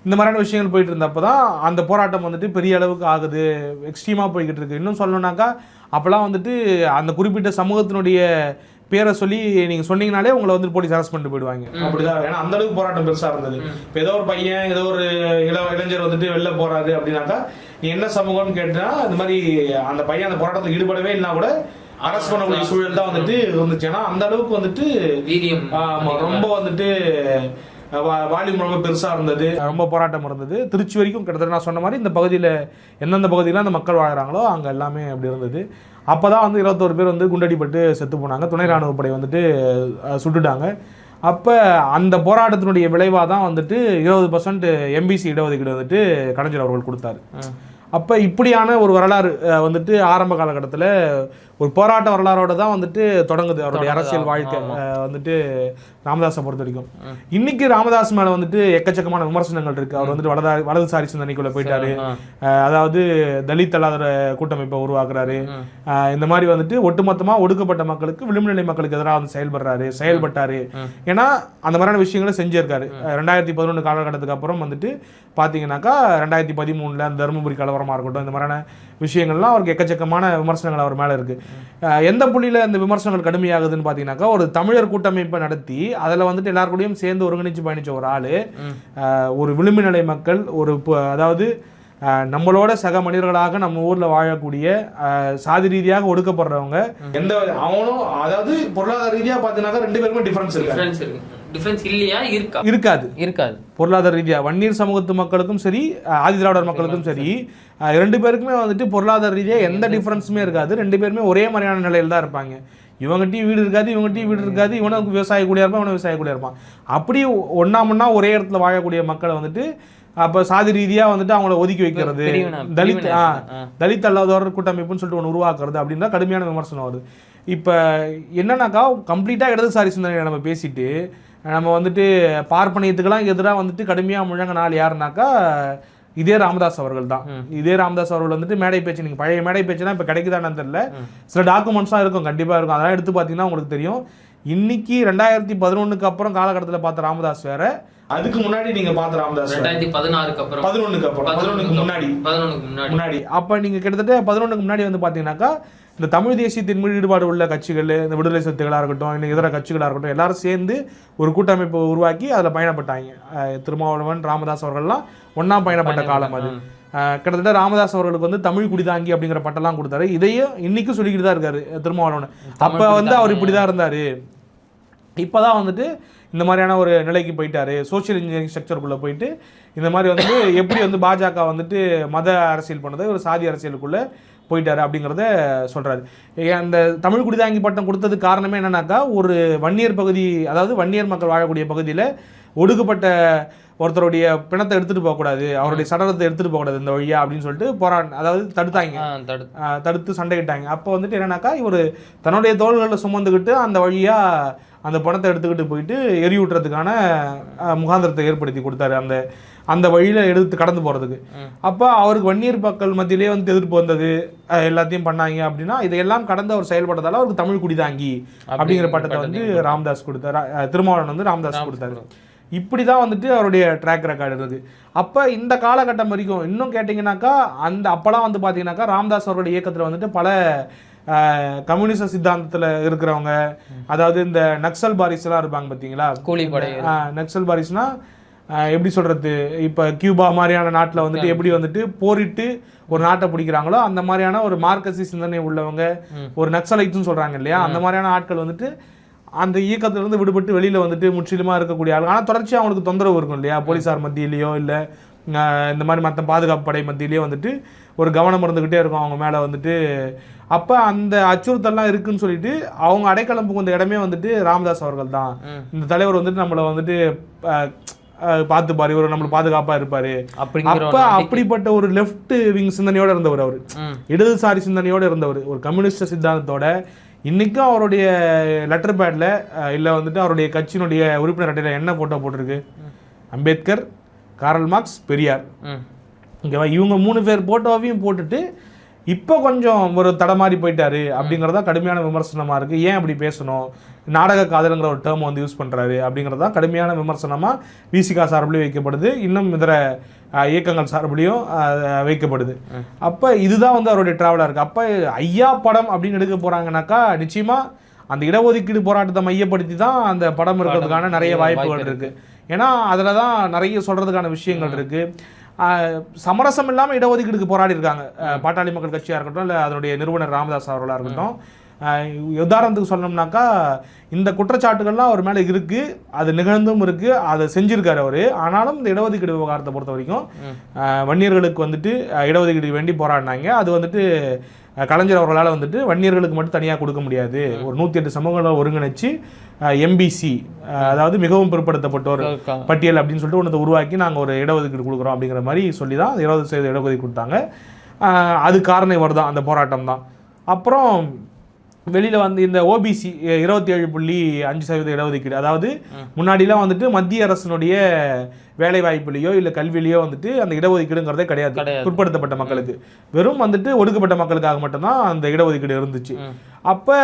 இந்த மாதிரியான விஷயங்கள் போயிட்டு இருந்தப்போ தான் அந்த போராட்டம் வந்துட்டு பெரிய அளவுக்கு ஆகுது, எக்ஸ்ட்ரீமாக போய்கிட்டு இருக்கு. இன்னும் சொல்லணும்னாக்கா அப்போல்லாம் வந்துட்டு அந்த குறிப்பிட்ட சமூகத்தினுடைய பேரை சொல்லி நீங்கள் சொன்னீங்கனாலே உங்களை வந்து போலீஸ் அரெஸ்ட் பண்ணிட்டு போயிடுவாங்க. அப்படிதான், ஏன்னா அந்த அளவுக்கு போராட்டம் பெருசாக இருந்தது. இப்போ ஏதோ ஒரு பையன் ஏதோ ஒரு இளைஞர் வந்துட்டு வெளில போறாரு அப்படின்னாக்கா நீ என்ன சமூகம்னு கேட்டா இந்த மாதிரி அந்த பையன் அந்த போராட்டத்தில் ஈடுபடவே இல்லைனா கூட அரசு பண்ணக்கூடிய சூழல் தான் வந்துட்டு இருந்துச்சு. ஏன்னா அந்த அளவுக்கு வந்துட்டு ரொம்ப வந்துட்டு வால்யூம் ரொம்ப பெருசாக இருந்தது, ரொம்ப போராட்டம் இருந்தது. திருச்சி வரைக்கும் கிட்டத்தட்ட நான் சொன்ன மாதிரி இந்த பகுதியில் எந்தெந்த பகுதியில் அந்த மக்கள் வாழ்கிறாங்களோ அங்கே எல்லாமே அப்படி இருந்தது. அப்போ தான் வந்து 21 பேர் வந்து குண்டடிப்பட்டு செத்து போனாங்க. துணை ராணுவப்படை வந்துட்டு சுட்டுட்டாங்க. அப்போ அந்த போராட்டத்தினுடைய விளைவாக தான் வந்துட்டு 20% எம்பிசி இடஒதுக்கீடு வந்துட்டு கலைஞர் அவர்கள் கொடுத்தாரு. அப்போ இப்படியான ஒரு வரலாறு வந்துட்டு ஆரம்ப காலகட்டத்தில் ஒரு போராட்ட வரலாறோட தான் வந்துட்டு தொடங்குது அவருடைய அரசியல் வாழ்க்கை வந்துட்டு ராமதாஸை பொறுத்த வரைக்கும். இன்னைக்கு ராமதாஸ் மேலே வந்துட்டு எக்கச்சக்கமான விமர்சனங்கள் இருக்கு. அவர் வந்துட்டு வலதுசாரி சிந்தனைக்குள்ள போயிட்டாரு, அதாவது தலித் அல்லாத கூட்டமைப்பை உருவாக்குறாரு, இந்த மாதிரி வந்துட்டு ஒட்டுமொத்தமாக ஒடுக்கப்பட்ட மக்களுக்கு விளிம்புநிலை மக்களுக்கு எதிராக வந்து செயல்பட்டாரு. ஏன்னா அந்த மாதிரியான விஷயங்களை செஞ்சிருக்காரு. 2011 காலகட்டத்துக்கு அப்புறம் வந்துட்டு பார்த்தீங்கன்னாக்கா 2013 அந்த தருமபுரி கலவரமாக இருக்கட்டும், இந்த மாதிரியான விஷயங்கள்லாம் அவருக்கு எக்கச்சக்கமான விமர்சனங்கள் அவர் மேலே இருக்கு. எந்த புள்ளியில் அந்த விமர்சனங்கள் கடுமையாகுதுன்னு பார்த்தீங்கன்னாக்கா, ஒரு தமிழர் கூட்டமைப்பை நடத்தி அதில் வந்துட்டு எல்லாருக்கூடையும் சேர்ந்து ஒருங்கிணைச்சு பயணிச்ச ஒரு ஆள், ஒரு விளிம்பு நிலை மக்கள், அதாவது நம்மளோட சக மனிதர்களாக நம்ம ஊர்ல வாழக்கூடிய சாதி ரீதியாக ஒடுக்கப்படுறவங்க, எந்த அவனும் அதாவது பொருளாதார ரீதியாக பார்த்தீங்கன்னாக்கா 2 பேருக்குமே டிஃபரன்ஸ் இல்லையா? இருக்காது. பொருளாதார ரீதியாக வன்னியர் சமூகத்து மக்களுக்கும் சரி, ஆதி திராவிடர் மக்களுக்கும் சரி, 2 பேருக்குமே வந்துட்டு பொருளாதார ரீதியாக எந்த டிஃபரன்ஸுமே இருக்காது. 2 பேருமே ஒரே மாதிரியான நிலையில் தான் இருப்பாங்க. இவங்ககிட்டயும் வீடு இருக்காது, இவங்ககிட்டயும் வீடு இருக்காது. இவனுக்கு விவசாய கூடிய இருப்பான், இவனும் விவசாய கூடிய இருப்பான். அப்படி ஒன்னா ஒரே இடத்துல வாழக்கூடிய மக்களை வந்துட்டு அப்போ சாதி ரீதியாக வந்துட்டு அவங்கள ஒதுக்கி வைக்கிறது, தலித் அல்லாதோர் கூட்டமைப்புன்னு சொல்லிட்டு ஒன்று உருவாக்குறது அப்படின்னா கடுமையான விமர்சனம் வருது. இப்போ என்னன்னாக்கா, கம்ப்ளீட்டாக இடதுசாரி சிந்தனையை நம்ம பேசிட்டு நம்ம வந்துட்டு பார்ப்பனியத்துக்கெல்லாம் எதிராக வந்துட்டு கடுமையாக முழங்க நாள் யாருனாக்கா இதே ராமதாஸ் அவர்கள் தான். இதே ராமதாஸ் அவர்கள் வந்துட்டு மேடை பேச்சு, நீங்கள் பழைய மேடை பேச்சுனா இப்போ கிடைக்குதான்னு தெரியல, சில டாக்குமெண்ட்ஸ்லாம் இருக்கும், கண்டிப்பாக இருக்கும். அதெல்லாம் எடுத்து பார்த்தீங்கன்னா உங்களுக்கு தெரியும். இன்னைக்கு 2011 அப்புறம் காலகட்டத்தில் பார்த்த ராமதாஸ் வேற, அதுக்கு முன்னாடி நீங்க பார்த்த ராமதாஸ் 2016 அப்புறம் 11க்கு முன்னாடி அப்ப நீங்க கிட்டத்தட்ட 11க்கு முன்னாடி வந்து பாத்தீங்கன்னாக்கா இந்த தமிழ் தேசியத்தின் மீது ஈடுபாடு உள்ள கட்சிகள், இந்த விடுதலை சிறுத்தைகளாக இருக்கட்டும், இன்னும் இதர கட்சிகளாக இருக்கட்டும், எல்லாரும் சேர்ந்து ஒரு கூட்டமைப்பை உருவாக்கி அதில் பயணப்பட்டாங்க. திருமாவளவன், ராமதாஸ் அவர்கள்லாம் ஒன்னா பயணப்பட்ட காலம் அது. கிட்டத்தட்ட ராமதாஸ் அவர்களுக்கு வந்து தமிழ் குடிதாங்கி அப்படிங்கிற பட்டெல்லாம் கொடுத்தாரு. இதையும் இன்னைக்கும் சொல்லிக்கிட்டு தான் இருக்காரு திருமாவளவன். அப்ப வந்து அவர் இப்படிதான் இருந்தாரு, இப்போதான் வந்துட்டு இந்த மாதிரியான ஒரு நிலைக்கு போயிட்டாரு, சோசியல் இன்ஜினியரிங் ஸ்ட்ரக்சருக்குள்ளே போயிட்டு இந்த மாதிரி வந்து எப்படி வந்து பாஜக வந்துட்டு மத அரசியல் பண்ணது, ஒரு சாதி அரசியலுக்குள்ளே போயிட்டாரு அப்படிங்கிறத சொல்கிறாரு. அந்த தமிழ் குடிதாங்கி பட்டம் கொடுத்ததுக்கு காரணமே என்னன்னாக்கா, ஒரு வன்னியர் பகுதி, அதாவது வன்னியர் மக்கள் வாழக்கூடிய பகுதியில் ஒடுக்கப்பட்ட ஒருத்தருடைய பிணத்தை எடுத்துகிட்டு போகக்கூடாது, அவருடைய சடலத்தை எடுத்துகிட்டு போகக்கூடாது இந்த வழியா அப்படின்னு சொல்லிட்டு அதாவது தடுத்து சண்டையிட்டாங்க. அப்போ வந்துட்டு என்னன்னாக்கா, இவர் தன்னுடைய தோள்களில் சுமந்துக்கிட்டு அந்த வழியாக அந்த பணத்தை எடுத்துக்கிட்டு போயிட்டு எரியூட்டுறதுக்கான முகாந்திரத்தை ஏற்படுத்தி கொடுத்தாரு, அந்த வழியில் எடுத்து கடந்து போகிறதுக்கு. அப்போ அவருக்கு வன்னியர் மக்கள் மத்தியிலே வந்து எதிர்ப்பு வந்தது, எல்லாத்தையும் பண்ணாங்க. அப்படின்னா இதையெல்லாம் கடந்து அவர் செயல்பட்டதால அவருக்கு தமிழ் குடிதாங்கி அப்படிங்கிற பட்டத்தை வந்து ராமதாஸ் கொடுத்தாரு, திருமாவளவன் வந்து ராமதாஸ் கொடுத்தாரு. இப்படி தான் வந்துட்டு அவருடைய ட்ராக் ரெக்கார்டு இருக்குது. அப்போ இந்த காலகட்டம் வரைக்கும் இன்னும் கேட்டிங்கனாக்கா, அப்போலாம் வந்து பார்த்தீங்கன்னாக்கா ராமதாஸ் அவருடைய இயக்கத்தில் வந்துட்டு பல கம்யூனிச சித்தாந்தத்தில் இருக்கிறவங்க, அதாவது இந்த நக்சல் பாரிஸ்லாம் இருப்பாங்க பார்த்தீங்களா, கூலிப்படை. நக்சல் பாரிஸ்னா எப்படி சொல்கிறது, இப்போ கியூபா மாதிரியான நாட்டில் வந்துட்டு எப்படி வந்துட்டு போரிட்டு ஒரு நாட்டை பிடிக்கிறாங்களோ அந்த மாதிரியான ஒரு மார்க்சி சிந்தனை உள்ளவங்க, ஒரு நக்சலைட்னு சொல்கிறாங்க இல்லையா, அந்த மாதிரியான ஆட்கள் வந்துட்டு அந்த இயக்கத்திலிருந்து விடுபட்டு வெளியில் வந்துட்டு முற்றிலுமாக இருக்கக்கூடிய ஆள். ஆனால் தொடர்ச்சியாக அவங்களுக்கு தொந்தரவு இருக்கும் இல்லையா, போலீஸார் மத்தியிலையோ இல்லை இந்த மாதிரி மற்ற பாதுகாப்பு படை மத்தியிலையோ வந்துட்டு ஒரு கவனம் இருந்துக்கிட்டே இருக்கும் அவங்க மேலே வந்துட்டு. அப்போ அந்த அச்சுறுத்தல்லாம் இருக்குன்னு சொல்லிட்டு அவங்க அடைக்கலம் புகுந்த இடமே வந்துட்டு ராமதாஸ் அவர்கள் தான். இந்த தலைவர் வந்துட்டு நம்மளை வந்துட்டு பார்த்துப்பாரு, இவர் நம்மளை பாதுகாப்பாக இருப்பாரு. அப்போ அப்படிப்பட்ட ஒரு லெஃப்ட் விங் சிந்தனையோடு இருந்தவர், அவர் இடதுசாரி சிந்தனையோடு இருந்தவர், ஒரு கம்யூனிஸ்ட் சித்தாந்தத்தோட. இன்னைக்கும் அவருடைய லெட்டர் பேட்ல இல்லை வந்துட்டு அவருடைய கட்சியினுடைய உறுப்பினர் அட்டையில் என்ன போட்டோ போட்டிருக்கு, அம்பேத்கர், காரல் மார்க்ஸ், பெரியார். இங்கே இவங்க 3 பேர் போட்டோவையும் போட்டுட்டு இப்போ கொஞ்சம் ஒரு தடமாறி போயிட்டாரு அப்படிங்கிறதா கடுமையான விமர்சனமாக இருக்குது. ஏன் அப்படி பேசணும், நாடக காதலுங்கிற ஒரு டேர்ம் வந்து யூஸ் பண்ணுறாரு அப்படிங்கிறதா கடுமையான விமர்சனமாக விசிகா சார்பிலையும் வைக்கப்படுது, இன்னும் இதர இயக்கங்கள் சார்பிலையும் வைக்கப்படுது. அப்போ இதுதான் வந்து அவருடைய ட்ராவலாக இருக்குது. அப்போ ஐயா படம் அப்படின்னு எடுக்க போகிறாங்கனாக்கா நிச்சயமாக அந்த இடஒதுக்கீடு போராட்டத்தை மையப்படுத்தி தான் அந்த படம் இருக்கிறதுக்கான நிறைய வாய்ப்புகள் இருக்குது. ஏன்னா அதில் தான் நிறைய சொல்கிறதுக்கான விஷயங்கள் இருக்குது. சமரசம் இல்லாமல் இடஒதுக்கீடுக்கு போராடி இருக்காங்க பாட்டாளி மக்கள் கட்சியாக இருக்கட்டும், இல்லை அதனுடைய நிறுவனர் ராமதாஸ் அவர்களாக இருக்கட்டும். உதாரணத்துக்கு சொன்னோம்னாக்கா இந்த குற்றச்சாட்டுகள்லாம் அவர் மேலே இருக்குது, அது நிகழ்ந்தும் இருக்குது, அதை செஞ்சுருக்காரு அவர். ஆனாலும் இந்த இடஒதுக்கீடு விவகாரத்தை பொறுத்த வரைக்கும் வன்னியர்களுக்கு வந்துட்டு இடஒதுக்கீடு வேண்டி போராடினாங்க. அது வந்துட்டு கலைஞர் அவர்களால் வந்துட்டு வன்னியர்களுக்கு மட்டும் தனியாக கொடுக்க முடியாது, ஒரு 108 சமூகங்களை ஒருங்கிணைச்சு எம்பிசி, அதாவது மிகவும் பிற்படுத்தப்பட்டோர் பட்டியல் அப்படின்னு சொல்லிட்டு ஒன்று உருவாக்கி நாங்கள் ஒரு இடஒதுக்கீடு கொடுக்குறோம் அப்படிங்கிற மாதிரி சொல்லி தான் 20% இடஒதுக்கீடு கொடுத்தாங்க. அது காரணம் இவர் தான், அந்த போராட்டம் தான். அப்புறம் வெளியில் வந்து இந்த ஓபிசி 27.5% இடஒதுக்கீடு, அதாவது முன்னாடிலாம் வந்துட்டு மத்திய அரசினுடைய வேலை வாய்ப்புலையோ இல்லை கல்வியிலையோ வந்துட்டு அந்த இடஒதுக்கீடுங்கிறதே கிடையாது. பிற்படுத்தப்பட்ட மக்களுக்கு, வெறும் வந்துட்டு ஒடுக்கப்பட்ட மக்களுக்காக மட்டும்தான் அந்த இடஒதுக்கீடு இருந்துச்சு. அப்போ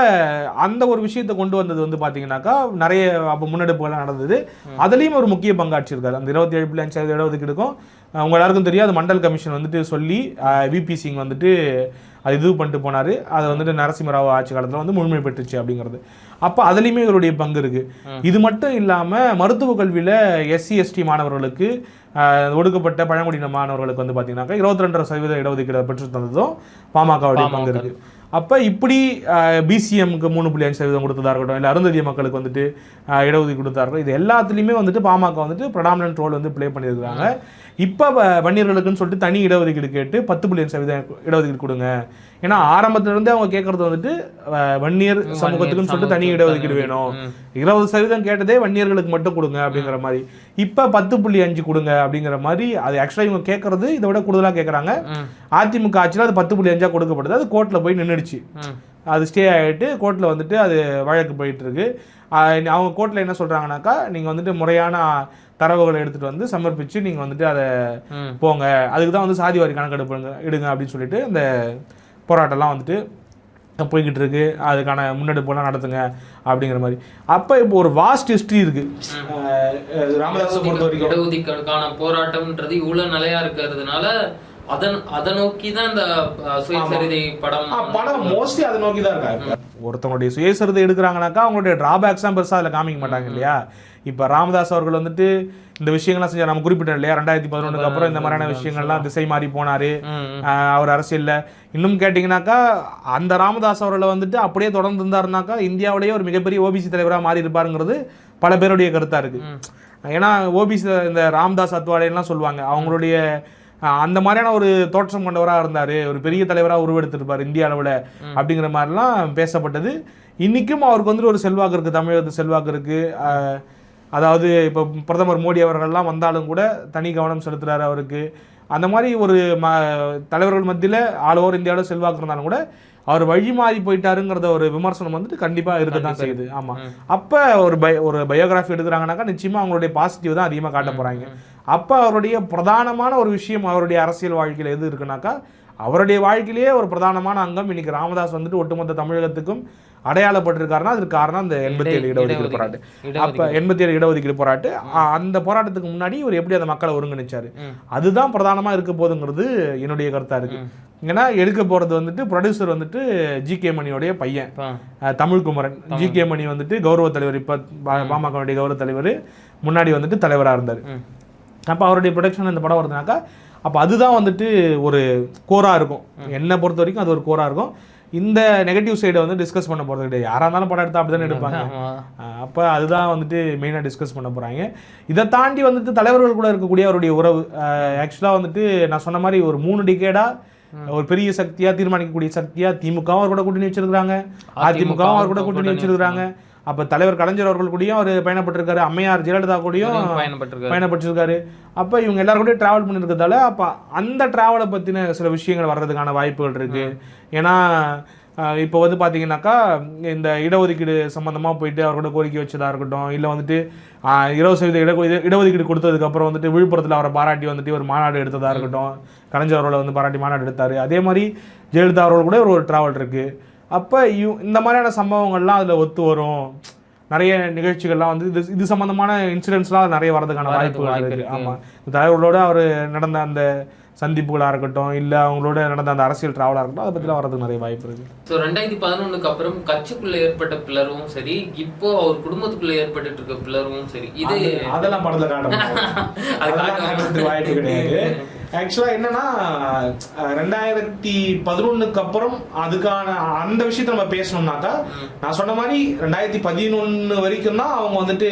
அந்த ஒரு விஷயத்தை கொண்டு வந்தது வந்து பார்த்தீங்கன்னாக்கா நிறைய அப்போ முன்னெடுப்புகள்லாம் நடந்தது. அதுலேயும் ஒரு முக்கிய பங்காற்றிருக்காரு. அந்த 27.5% இடஒதுக்கீடுக்கும் உங்க எல்லாருக்கும் தெரியும், அது மண்டல் கமிஷன் வந்துட்டு சொல்லி விபி சிங் வந்துட்டு அது இது பண்ணிட்டு போனார். அது வந்துட்டு நரசிம்மராவ் ஆட்சி காலத்தில் வந்து முழுமை பெற்றுச்சு அப்படிங்கிறது. அப்போ அதுலேயுமே இவருடைய பங்கு இருக்குது. இது மட்டும் இல்லாமல் மருத்துவ கல்வியில் எஸ்சி எஸ்டி மாணவர்களுக்கு, ஒடுக்கப்பட்ட பழங்குடியின மாணவர்களுக்கு வந்து பார்த்தீங்கன்னாக்கா 22% இடஒதுக்கீடு பெற்று தந்ததும் பாமகவுடைய பங்கு இருக்குது. அப்போ இப்படி பிசிஎம்க்கு 3.5% கொடுத்ததா இருக்கட்டும், இல்லை அருந்ததிய மக்களுக்கு வந்துட்டு இடஒதுக்கீடு கொடுத்தா இருக்கட்டும், இது எல்லாத்துலேயுமே வந்துட்டு பாமக வந்துட்டு ப்ரடாமினன்ட் ரோல் வந்து ப்ளே பண்ணியிருக்காங்க. இப்போ வன்னியர்களுக்குன்னு சொல்லிட்டு தனி இடஒதுக்கீடு கேட்டு 10.5% இடஒதுக்கீடு கொடுங்க. ஏன்னா ஆரம்பத்திலிருந்தே அவங்க கேட்கறது வந்துட்டு வன்னியர் சமூகத்துக்குன்னு சொல்லிட்டு தனி இடஒதுக்கீடு வேணும், 20% கேட்டதே வன்னியர்களுக்கு மட்டும் கொடுங்க அப்படிங்கிற மாதிரி. இப்போ 10.5 கொடுங்க அப்படிங்கிற மாதிரி. அது ஆக்சுவலாக இவங்க கேட்கறது இதை விட கூடுதலாக கேட்குறாங்க. அதிமுக ஆட்சியில் அது 10.5 கொடுக்கப்படுது. அது கோர்ட்டில் போய் நின்றுடுச்சு, அது ஸ்டே ஆகிட்டு கோர்ட்டில் வந்துட்டு அது வழக்கு போயிட்டு இருக்கு. அவங்க கோர்ட்டில் என்ன சொல்கிறாங்கனாக்கா, நீங்கள் வந்துட்டு முறையான தரவுகளை எடுத்துகிட்டு வந்து சமர்ப்பித்து நீங்கள் வந்துட்டு அதை போங்க, அதுக்கு தான் வந்து சாதி வாரி கணக்கெடுப்புங்க எடுங்க அப்படின்னு சொல்லிட்டு அந்த போராட்டம்லாம் வந்துட்டு போய்கிட்டு இருக்கு. அதுக்கான முன்னெடுப்புலாம் நடத்துங்க அப்படிங்கிற மாதிரி. அப்போ இப்போ ஒரு வாஸ்ட் ஹிஸ்ட்ரி இருக்கு ராமதாஸை பொறுத்த வரைக்கும். இடஒதுக்கீடுக்கான போராட்டம்ன்றது இவ்வளோ நிலையா இருக்கிறதுனால அதை நோக்கி தான் இந்த சுயசரிதை படம் மோஸ்ட்லி அதை நோக்கி தான் இருக்காங்க. ஒருத்தவங்களுடைய சுயசரிதை எடுக்கிறாங்கனாக்கா அவங்களுடைய டிராபேக்ஸ் தான் பெருசாக அதில் காமிக்க மாட்டாங்க இல்லையா. இப்போ ராமதாஸ் அவர்கள் வந்துட்டு இந்த விஷயங்கள்லாம் செஞ்சார், நம்ம குறிப்பிட்டோம் இல்லையா. 2011 அப்புறம் இந்த மாதிரியான விஷயங்கள்லாம் திசை மாறி போனார் அவர் அரசியலில். இன்னும் கேட்டிங்கனாக்கா அந்த ராமதாஸ் அவர்களை வந்துட்டு அப்படியே தொடர்ந்து இருந்தாருனாக்கா இந்தியாவிலேயே ஒரு மிகப்பெரிய ஓபிசி தலைவராக மாறி இருப்பாருங்கிறது பல பேருடைய கருத்தாக இருக்குது. ஏன்னா ஓபிசி இந்த ராம்தாஸ் அத்வாலேலாம் சொல்லுவாங்க, அவங்களுடைய அந்த மாதிரியான ஒரு தோற்றம் கொண்டவராக இருந்தார், ஒரு பெரிய தலைவராக உருவெடுத்திருப்பார் இந்திய அளவில் அப்படிங்கிற மாதிரிலாம் பேசப்பட்டது. இன்றைக்கும் அவருக்கு வந்துட்டு ஒரு செல்வாக்கு இருக்குது, தமிழகத்து செல்வாக்கு இருக்குது. அதாவது இப்போ பிரதமர் மோடி அவர்கள்லாம் வந்தாலும் கூட தனி கவனம் செலுத்துகிறாரு அவருக்கு. அந்த மாதிரி ஒரு தலைவர்கள் மத்தியில் ஆல் ஓவர் இந்தியாவில் செல்வாக்கு இருந்தாலும் கூட அவர் வழி மாறி போயிட்டாருங்கிறத ஒரு விமர்சனம் வந்துட்டு கண்டிப்பாக இருக்க தான் செய்யுது. ஆமாம், அப்போ ஒரு பயோகிராஃபி எடுக்கிறாங்கனாக்கா நிச்சயமாக அவங்களுடைய பாசிட்டிவ் தான் அதிகமாக காட்ட போகிறாங்க. அப்போ அவருடைய பிரதானமான ஒரு விஷயம் அவருடைய அரசியல் வாழ்க்கையில் எது இருக்குனாக்கா, அவருடைய வாழ்க்கையிலேயே ஒரு பிரதானமான அங்கம் இன்னைக்கு ராமதாஸ் வந்துட்டு ஒட்டுமொத்த தமிழகத்துக்கும் அடையாளப்பட்டிருக்காருன்னா அதுக்கு காரணம் அந்த 87 இடஒதுக்கீடு போராட்டு. அப்போ 87 இடஒதுக்கீடு போராட்டு, அந்த போராட்டத்துக்கு முன்னாடி இவர் எப்படி அந்த மக்களை ஒருங்கிணைச்சாரு, அதுதான் பிரதானமாக இருக்க போதுங்கிறது என்னுடைய கருத்தாக இருக்கு. ஏன்னா எடுக்க போகிறது வந்துட்டு ப்ரொடியூசர் வந்துட்டு ஜி.கே. மணியோடைய பையன் தமிழ்குமரன். ஜி.கே. மணி வந்துட்டு கௌரவ தலைவர், இப்போ பாமகவுடைய கௌரவ தலைவர், முன்னாடி வந்துட்டு தலைவராக இருந்தார். அப்போ அவருடைய ப்ரொடக்ஷன் இந்த படம் வருதுனாக்கா அப்போ அதுதான் வந்துட்டு ஒரு கோராக இருக்கும். என்னை பொறுத்த வரைக்கும் அது ஒரு கோராக இருக்கும். இந்த நெகட்டிவ் சைடை வந்து டிஸ்கஸ் பண்ண போகிறது கிடையாது. யாராக இருந்தாலும் படம் எடுத்தால் அப்படி தானே எடுப்பாங்க. அப்போ அதுதான் வந்துட்டு மெயினாக டிஸ்கஸ் பண்ண போகிறாங்க. இதை தாண்டி வந்துட்டு தலைவர்கள் கூட இருக்கக்கூடிய அவருடைய உறவு ஆக்சுவலாக வந்துட்டு நான் சொன்ன மாதிரி ஒரு 3 டிகேடாக ஒரு பெரிய சக்தியாக தீர்மானிக்கக்கூடிய சக்தியாக திமுகவும் அவர் கூட கூட்டணி வச்சிருக்காங்க, அதிமுகவும் அவர் கூட கூட்டணி வச்சிருக்காங்க. அப்போ தலைவர் கலைஞர் அவர்கள் கூடயும் அவர் பயணப்பட்டிருக்காரு, அம்மையார் ஜெயலலிதா கூடயும் பயணப்பட்டிருக்காரு. அப்போ இவங்க எல்லாரும் கூட ட்ராவல் பண்ணியிருக்கிறதால அப்போ அந்த ட்ராவலை பற்றின சில விஷயங்கள் வர்றதுக்கான வாய்ப்புகள் இருக்குது. ஏன்னா இப்போ வந்து பார்த்தீங்கன்னாக்கா இந்த இடஒதுக்கீடு சம்மந்தமாக போயிட்டு அவரோட கோரிக்கை வச்சதாக இருக்கட்டும், இல்லை வந்துட்டு 20% இடஒதுக்கீடு கொடுத்ததுக்கப்புறம் வந்துட்டு விழுப்புரத்தில் அவரை பாராட்டி வந்துட்டு ஒரு மாநாடு எடுத்ததாக இருக்கட்டும், கலைஞர் அவர்களை வந்து பாராட்டி மாநாடு எடுத்தார். அதே மாதிரி ஜெயலலிதா அவர்கள் கூட ஒரு ட்ராவல் இருக்குது. அப்போ இந்த மாதிரியான சம்பவங்கள்லாம் அதில் ஒத்து வரும். நிறைய நிகழ்ச்சிகள்லாம் வந்து இது சம்மந்தமான இன்சிடென்ட்ஸ்லாம் நிறைய வரதுக்கான வாய்ப்புகள் இருக்குது. ஆமாம், தலைவர்களோட அவர் நடந்த அந்த சந்திப்புகளாக இருக்கட்டும், இல்லை அவங்களோட நடந்த அந்த அரசியல் ட்ராவலாக இருக்கட்டும், அதை பற்றிலாம் வரதுக்கு நிறைய வாய்ப்பு இருக்குது. ஸோ 2011 அப்புறம் கட்சிக்குள்ளே ஏற்பட்ட பிளரும் சரி, இப்போ அவர் குடும்பத்துக்குள்ளே ஏற்பட்டு இருக்க பிளரும் சரி, இது அதெல்லாம் படத்தில் காட்ட வாய்ப்பு கிடையாது. ஆக்சுவலாக என்னன்னா 2011 அப்புறம் அதுக்கான அந்த விஷயத்த நம்ம பேசணும்னாக்கா நான் சொன்ன மாதிரி 2011 வரைக்கும் தான் அவங்க வந்துட்டு